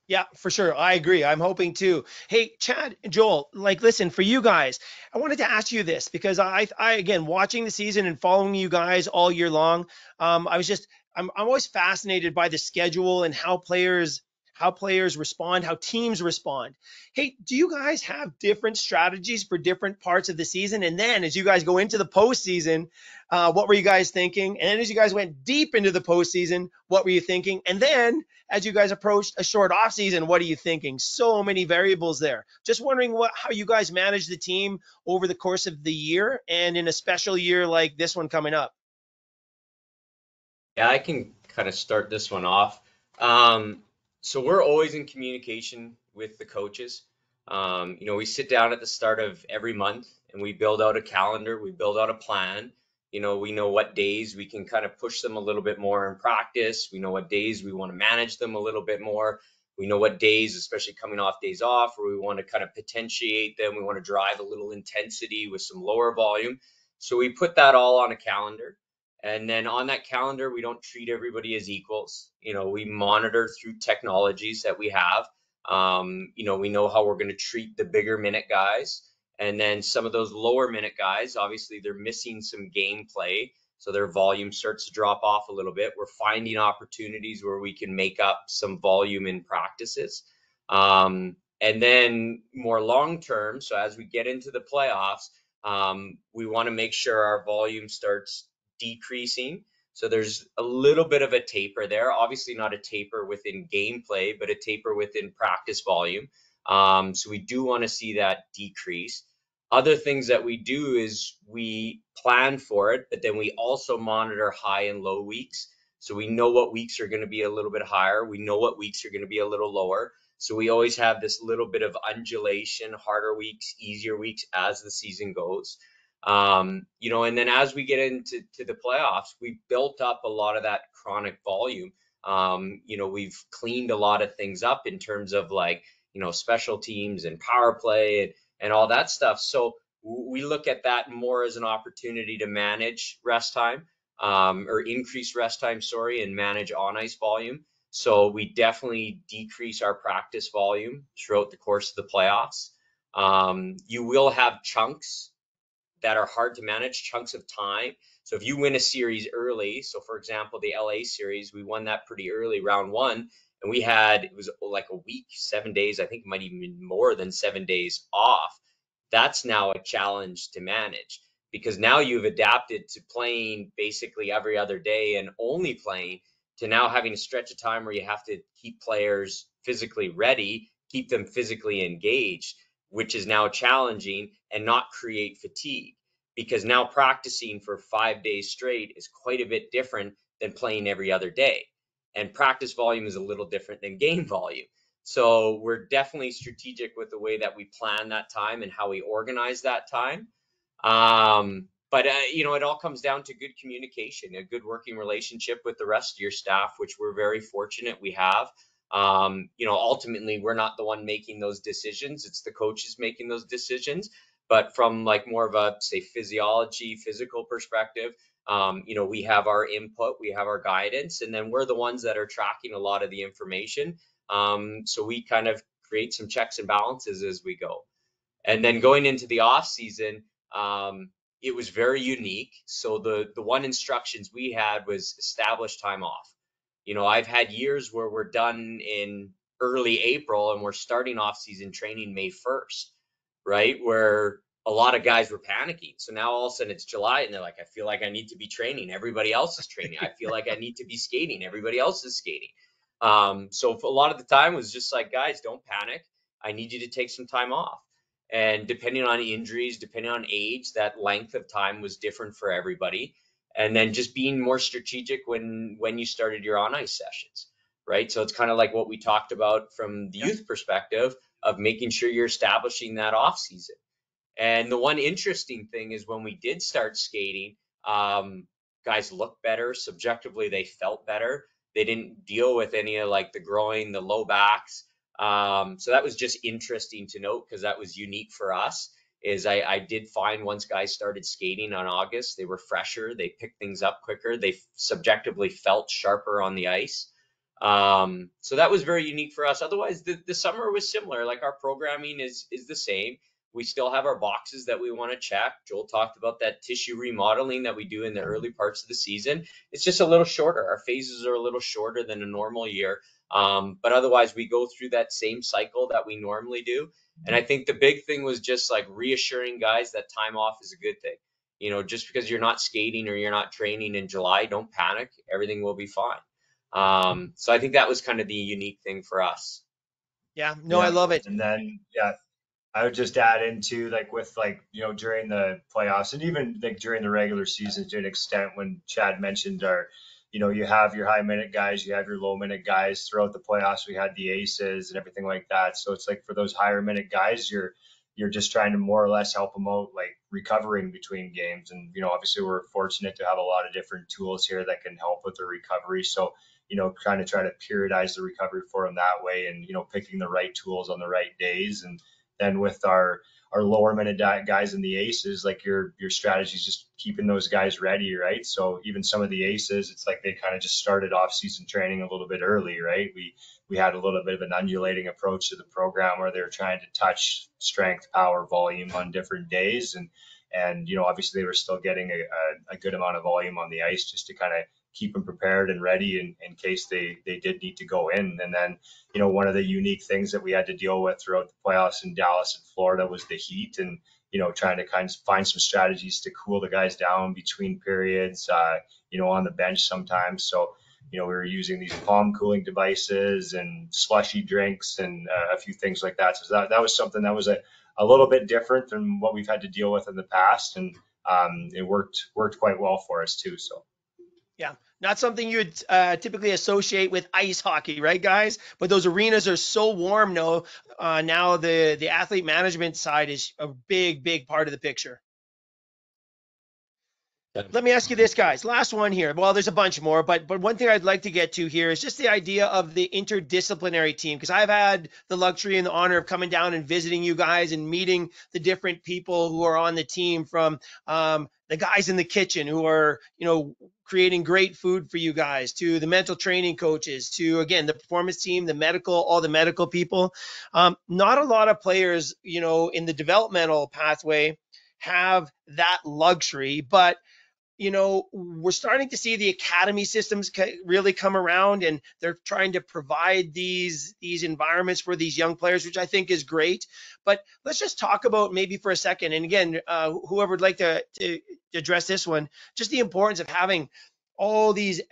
Yeah, for sure. I agree. I'm hoping too. Hey, Chad and Joel, listen, for you guys, I wanted to ask you this because I again, watching the season and following you guys all year long, I'm always fascinated by the schedule and how players respond, how teams respond. Hey, do you guys have different strategies for different parts of the season? And then as you guys go into the postseason, what were you guys thinking? And then as you guys went deep into the postseason, what were you thinking? And then as you guys approached a short off season, what are you thinking? So many variables there. Just wondering how you guys manage the team over the course of the year and in a special year like this one coming up. Yeah, I can kind of start this one off. So we're always in communication with the coaches. We sit down at the start of every month and we build out a calendar, we build out a plan. We know what days we can kind of push them a little bit more in practice. We know what days we want to manage them a little bit more. We know what days, especially coming off days off, where we want to kind of potentiate them. We want to drive a little intensity with some lower volume. So we put that all on a calendar. And then on that calendar, we don't treat everybody as equals. We monitor through technologies that we have. We know how we're going to treat the bigger minute guys. And then some of those lower minute guys, obviously they're missing some gameplay. So their volume starts to drop off a little bit. We're finding opportunities where we can make up some volume in practices. And then more long term, so as we get into the playoffs, we want to make sure our volume starts decreasing. So there's a little bit of a taper there, obviously not a taper within gameplay, but a taper within practice volume. So we do want to see that decrease. Other things that we do is we plan for it, but then we also monitor high and low weeks. So we know what weeks are going to be a little bit higher. We know what weeks are going to be a little lower. So we always have this little bit of undulation, harder weeks, easier weeks as the season goes. And then as we get into the playoffs, we built up a lot of that chronic volume. We've cleaned a lot of things up in terms of special teams and power play and all that stuff. So we look at that more as an opportunity to manage rest time, or increase rest time, and manage on ice volume. So we definitely decrease our practice volume throughout the course of the playoffs. You will have chunks that are hard to manage, chunks of time. So if you win a series early, so for example, the LA series, we won that pretty early, round one, and it was like a week, 7 days, I think it might even be more than 7 days off. That's now a challenge to manage because now you've adapted to playing basically every other day and only playing to now having a stretch of time where you have to keep players physically ready, keep them physically engaged, which is now challenging, and not create fatigue, because now practicing for 5 days straight is quite a bit different than playing every other day. And practice volume is a little different than game volume. So we're definitely strategic with the way that we plan that time and how we organize that time. But it all comes down to good communication, a good working relationship with the rest of your staff, which we're very fortunate we have. Ultimately, we're not the one making those decisions. It's the coaches making those decisions. But from more of a, say, physical perspective, we have our input, we have our guidance, and then we're the ones that are tracking a lot of the information. So we kind of create some checks and balances as we go. And then going into the off season, it was very unique. So the one instructions we had was establish time off. You know, I've had years where we're done in early April and we're starting off season training May 1st, right? Where a lot of guys were panicking. So now all of a sudden it's July and they're like, I feel like I need to be training. Everybody else is training. I feel like I need to be skating. Everybody else is skating. So for a lot of the time it was just like, guys, don't panic. I need you to take some time off. And depending on injuries, depending on age, that length of time was different for everybody. And then just being more strategic when you started your on ice sessions, right? So it's kind of like what we talked about from the youth perspective of making sure you're establishing that off season. And the one interesting thing is when we did start skating, guys looked better. Subjectively, they felt better. They didn't deal with any of like the groin, the low backs. So that was just interesting to note because that was unique for us. Is I did find once guys started skating on August, they were fresher, they picked things up quicker, they subjectively felt sharper on the ice. So that was very unique for us. Otherwise, the summer was similar. Like our programming is the same. We still have our boxes that we want to check. Joel talked about that tissue remodeling that we do in the early parts of the season. It's just a little shorter. Our phases are a little shorter than a normal year. But otherwise, we go through that same cycle that we normally do. And I think the big thing was just like reassuring guys that time off is a good thing. You know, just because you're not skating or you're not training in July, don't panic. Everything will be fine. So I think that was kind of the unique thing for us. Yeah, no, I love it. And then, I would just add into like with like, you know, during the playoffs and even like during the regular season to an extent when Chad mentioned our, you know, you have your high minute guys, you have your low minute guys. Throughout the playoffs, we had the aces and everything like that. So it's like for those higher minute guys, you're just trying to more or less help them out, like recovering between games. And, you know, obviously we're fortunate to have a lot of different tools here that can help with the recovery. So, you know, trying to periodize the recovery for them that way and, you know, picking the right tools on the right days. And then with our lower minute guys in the aces, like your strategy is just keeping those guys ready, right? So even some of the aces, it's like they kind of just started off season training a little bit early, right? We had a little bit of an undulating approach to the program where they were trying to touch strength, power, volume on different days, and you know, obviously they were still getting a good amount of volume on the ice just to kind of keep them prepared and ready in case they did need to go in. And then, you know, one of the unique things that we had to deal with throughout the playoffs in Dallas and Florida was the heat and, you know, trying to kind of find some strategies to cool the guys down between periods, you know, on the bench sometimes. So, you know, we were using these palm cooling devices and slushy drinks and a few things like that. So that was something that was a little bit different than what we've had to deal with in the past. And it worked quite well for us too. So. Yeah, not something you would typically associate with ice hockey, right, guys? But those arenas are so warm now. Now the athlete management side is a big part of the picture. Let me ask you this, guys. Last one here. Well, there's a bunch more, but one thing I'd like to get to here is just the idea of the interdisciplinary team, because I've had the luxury and the honor of coming down and visiting you guys and meeting the different people who are on the team, from the guys in the kitchen who are, you know, creating great food for you guys, to the mental training coaches, to, again, the performance team, the medical, all the medical people. Not a lot of players, you know, in the developmental pathway have that luxury, but you know, we're starting to see the academy systems really come around, and they're trying to provide these environments for these young players, which I think is great. But let's just talk about maybe for a second, and again, whoever would like to address this one, just the importance of having all these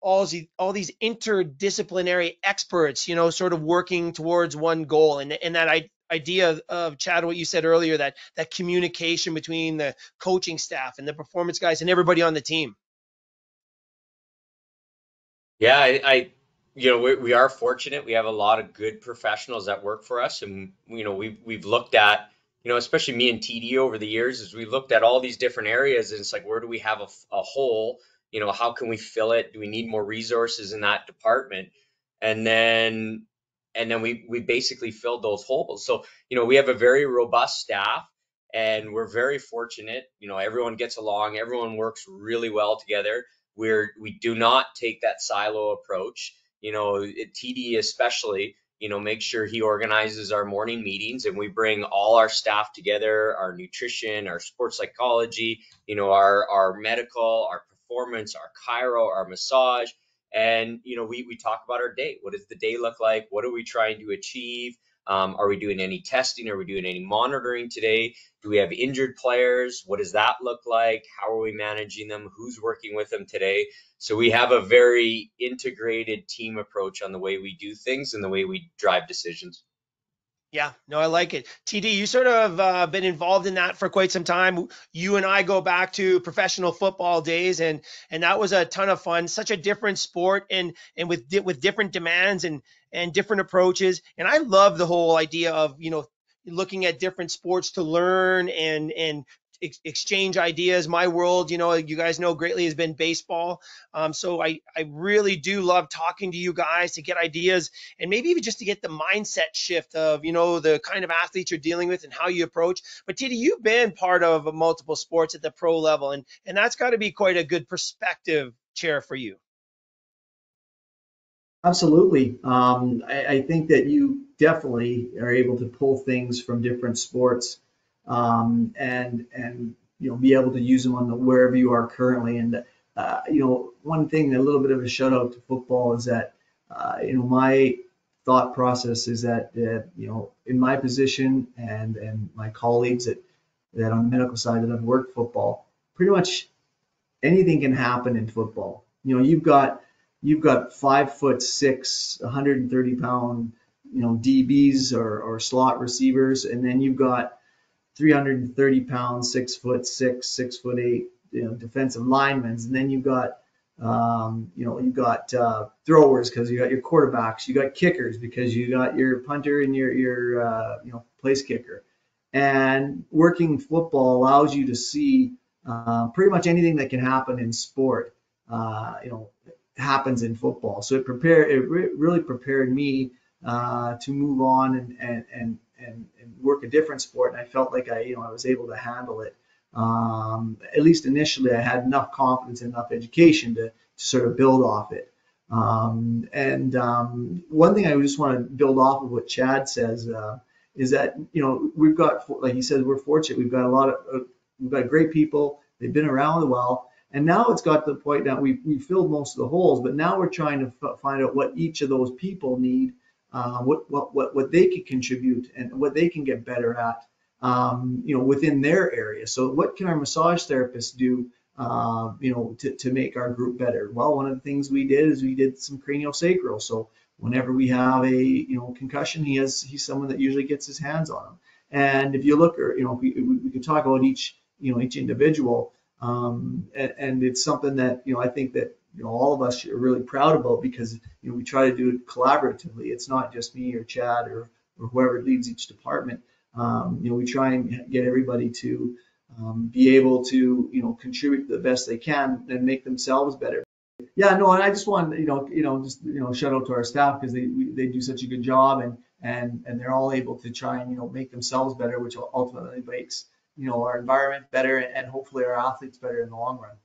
interdisciplinary experts, you know, sort of working towards one goal, and that idea of, Chad, what you said earlier, that communication between the coaching staff and the performance guys and everybody on the team. Yeah, I you know, we are fortunate. We have a lot of good professionals that work for us, and you know, we've looked at, you know, especially me and TD over the years, as we looked at all these different areas, and it's like, where do we have a hole? You know, how can we fill it? Do we need more resources in that department? And then we basically filled those holes. So, you know, we have a very robust staff, and we're very fortunate. You know, everyone gets along, everyone works really well together. We do not take that silo approach. You know, at TD especially, make sure he organizes our morning meetings, and we bring all our staff together, our nutrition, our sports psychology, our medical, our performance, our chiro, our massage. And, we talk about our day. What does the day look like? What are we trying to achieve? Are we doing any testing? Are we doing any monitoring today? Do we have injured players? What does that look like? How are we managing them? Who's working with them today? So we have a very integrated team approach on the way we do things and the way we drive decisions. Yeah, no, I like it. TD, you sort of been involved in that for quite some time. You and I go back to professional football days, and that was a ton of fun. Such a different sport, and with different demands and different approaches. And I love the whole idea of looking at different sports to learn and exchange ideas. My world, you guys know greatly, has been baseball. So I really do love talking to you guys to get ideas, and maybe even just to get the mindset shift of, the kind of athletes you're dealing with and how you approach. But Titi, you've been part of multiple sports at the pro level, and that's got to be quite a good perspective chair for you. Absolutely. I think that you definitely are able to pull things from different sports, and be able to use them on wherever you are currently. And one thing, a little bit of a shout out to football, is that my thought process is that in my position and my colleagues that on the medical side that have worked football, pretty much anything can happen in football. You've got 5'6", 130-pound DBs or slot receivers, and then you've got 330 pounds, 6'6", 6'8", defensive linemen, and then you've got throwers because you got your quarterbacks, you got kickers because you got your punter and your place kicker. And working football allows you to see pretty much anything that can happen in sport, happens in football. So it really prepared me to move on and work a different sport, and I felt like I was able to handle it. At least initially, I had enough confidence and enough education to sort of build off it. One thing I just want to build off of what Chad says is that we've got, like he said, we're fortunate. We've got great people. They've been around a while, and now it's got to the point that we filled most of the holes. But now we're trying to find out what each of those people need. What they can contribute and what they can get better at, within their area. So what can our massage therapists do, to make our group better? Well, one of the things we did is we did some craniosacral. So whenever we have a, concussion, he's someone that usually gets his hands on them. And if you look, we could talk about each individual, and it's something that, I think that, all of us are really proud about, because we try to do it collaboratively. It's not just me or Chad or whoever leads each department. We try and get everybody to be able to contribute the best they can and make themselves better. Yeah, no, and I just want shout out to our staff, because they do such a good job, and they're all able to try and make themselves better, which ultimately makes our environment better and hopefully our athletes better in the long run.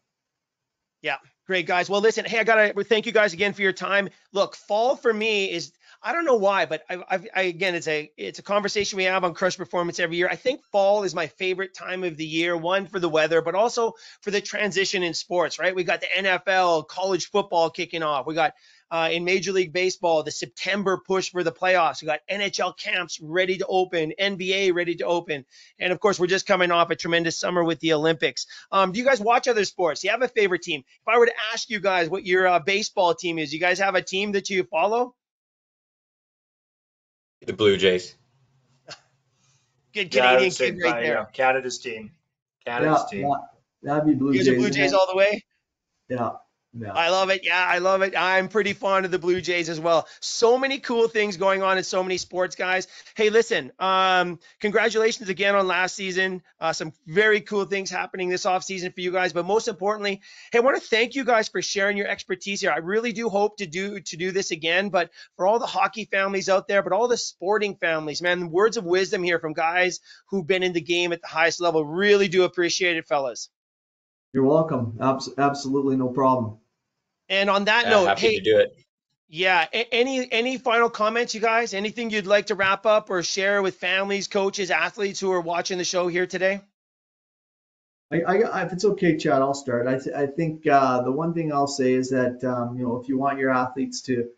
Yeah, great, guys. Well, listen, hey, I got to thank you guys again for your time. Look, fall for me is, I don't know why, but again, it's a conversation we have on Krush Performance every year. I think fall is my favorite time of the year, one, for the weather, but also for the transition in sports, right? We got the NFL, college football kicking off. We got in Major League Baseball, the September push for the playoffs. We got NHL camps ready to open, NBA ready to open. And of course, we're just coming off a tremendous summer with the Olympics. Do you guys watch other sports? Do you have a favorite team? If I were to ask you guys what your baseball team is, you guys have a team that you follow? The Blue Jays. Good Canadian kid right there. Yeah, Canada's team. Canada's team. Yeah, that'd be Blue Jays. You guys are Blue Jays all the way? Yeah. Yeah. I love it. Yeah, I love it. I'm pretty fond of the Blue Jays as well. So many cool things going on in so many sports, guys. Hey, listen, congratulations again on last season. Some very cool things happening this offseason for you guys. But most importantly, hey, I want to thank you guys for sharing your expertise here. I really do hope to do this again. But for all the hockey families out there, but all the sporting families, man, words of wisdom here from guys who've been in the game at the highest level. Really do appreciate it, fellas. You're welcome. Absolutely no problem. And on that note, happy hey, to do it. Yeah. Any final comments, you guys? Anything you'd like to wrap up or share with families, coaches, athletes who are watching the show here today? If it's okay, Chad, I'll start. I think the one thing I'll say is that if you want your athletes to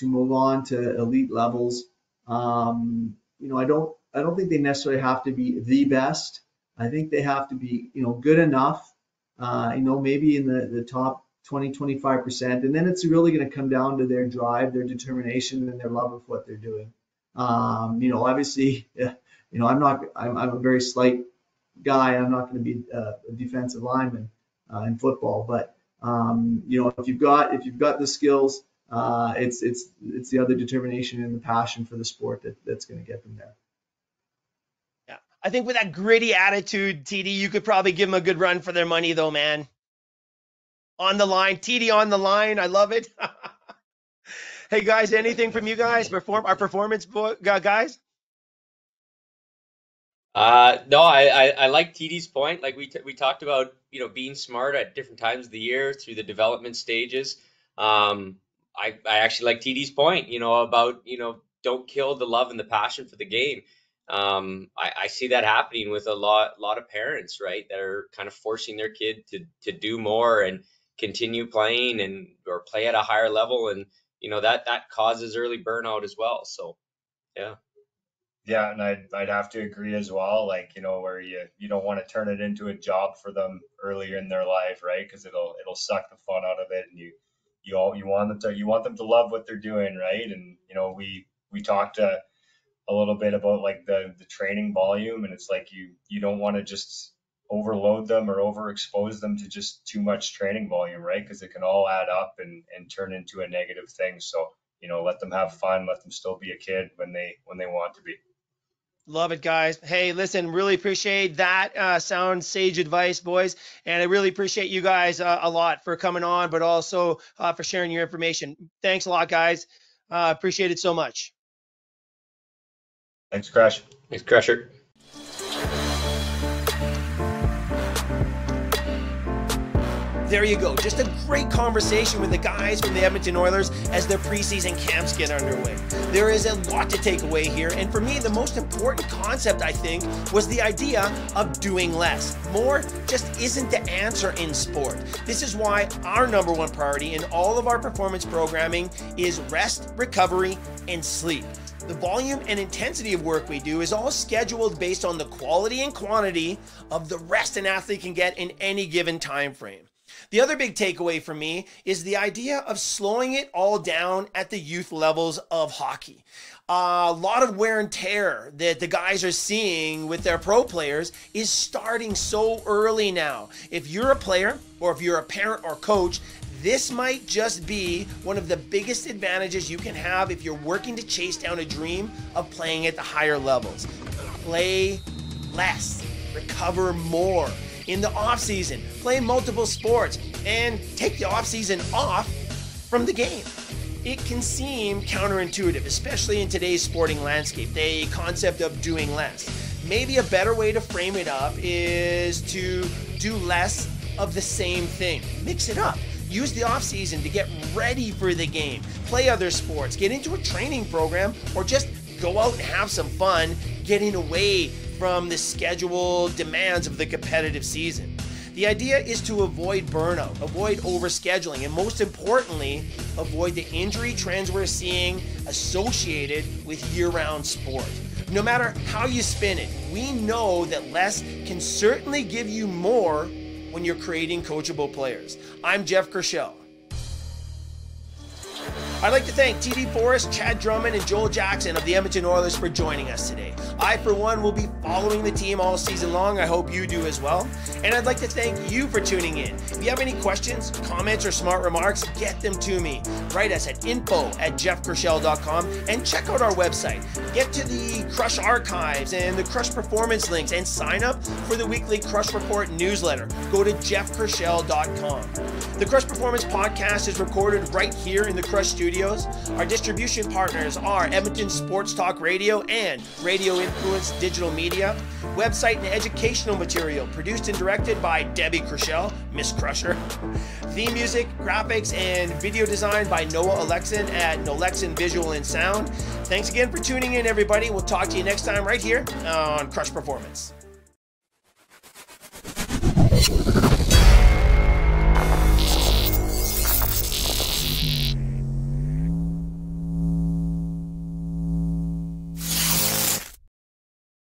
move on to elite levels, I don't think they necessarily have to be the best. I think they have to be good enough. Maybe in the top 20-25%, and then it's really going to come down to their drive, their determination, and their love of what they're doing. Obviously, I'm a very slight guy. I'm not going to be a defensive lineman in football, but if you've got the skills, it's the other determination and the passion for the sport that's going to get them there. Yeah, I think with that gritty attitude, TD, you could probably give them a good run for their money, though, man. On the line, TD on the line. I love it. Hey guys, anything from you guys? Our performance guys? No, I like TD's point. Like we talked about, being smart at different times of the year through the development stages. I actually like TD's point, about, don't kill the love and the passion for the game. I see that happening with a lot of parents, right, that are kind of forcing their kid to do more and continue playing or play at a higher level, and that causes early burnout as well. So yeah. Yeah, and I'd have to agree as well. Like, where you don't want to turn it into a job for them earlier in their life, right? Because it'll suck the fun out of it, and you want them to love what they're doing, right? And we talked a little bit about like the training volume, and it's like you don't want to just overload them or overexpose them to just too much training volume, right? Because it can all add up and turn into a negative thing. So let them have fun, let them still be a kid when they want to be. Love it, guys. Hey, listen, really appreciate that sound sage advice, boys. And I really appreciate you guys a lot for coming on, but also for sharing your information. Thanks a lot, guys. Appreciate it so much. Thanks, Krush. Thanks, Crusher. There you go. Just a great conversation with the guys from the Edmonton Oilers as their preseason camps get underway. There is a lot to take away here, and for me, the most important concept, I think, was the idea of doing less. More just isn't the answer in sport. This is why our number one priority in all of our performance programming is rest, recovery, and sleep. The volume and intensity of work we do is all scheduled based on the quality and quantity of the rest an athlete can get in any given time frame. The other big takeaway for me is the idea of slowing it all down at the youth levels of hockey. A lot of wear and tear that the guys are seeing with their pro players is starting so early now. If you're a player or if you're a parent or coach, this might just be one of the biggest advantages you can have if you're working to chase down a dream of playing at the higher levels. Play less, recover more. In the off-season, play multiple sports, and take the off-season off from the game. It can seem counterintuitive, especially in today's sporting landscape, the concept of doing less. Maybe a better way to frame it up is to do less of the same thing. Mix it up. Use the off-season to get ready for the game. Play other sports, get into a training program, or just go out and have some fun getting away from the scheduled demands of the competitive season. The idea is to avoid burnout, avoid overscheduling, and most importantly, avoid the injury trends we're seeing associated with year-round sport. No matter how you spin it, we know that less can certainly give you more when you're creating coachable players. I'm Jeff Kershell. I'd like to thank TD Forss, Chad Drummond, and Joel Jackson of the Edmonton Oilers for joining us today. I, for one, will be following the team all season long. I hope you do as well. And I'd like to thank you for tuning in. If you have any questions, comments, or smart remarks, get them to me. Write us at info@jeffkershell.com and check out our website. Get to the Krush archives and the Krush Performance links and sign up for the weekly Krush Report newsletter. Go to jeffkershell.com. The Krush Performance podcast is recorded right here in the Krush studios. Our distribution partners are Edmonton Sports Talk Radio and Radio Influence Digital Media. Website and educational material produced and directed by Debbie Kershell, Miss Crusher. Theme music, graphics, and video design by Noah Alexin at Nolexin Visual and Sound. Thanks again for tuning in, everybody. We'll talk to you next time right here on Krush Performance.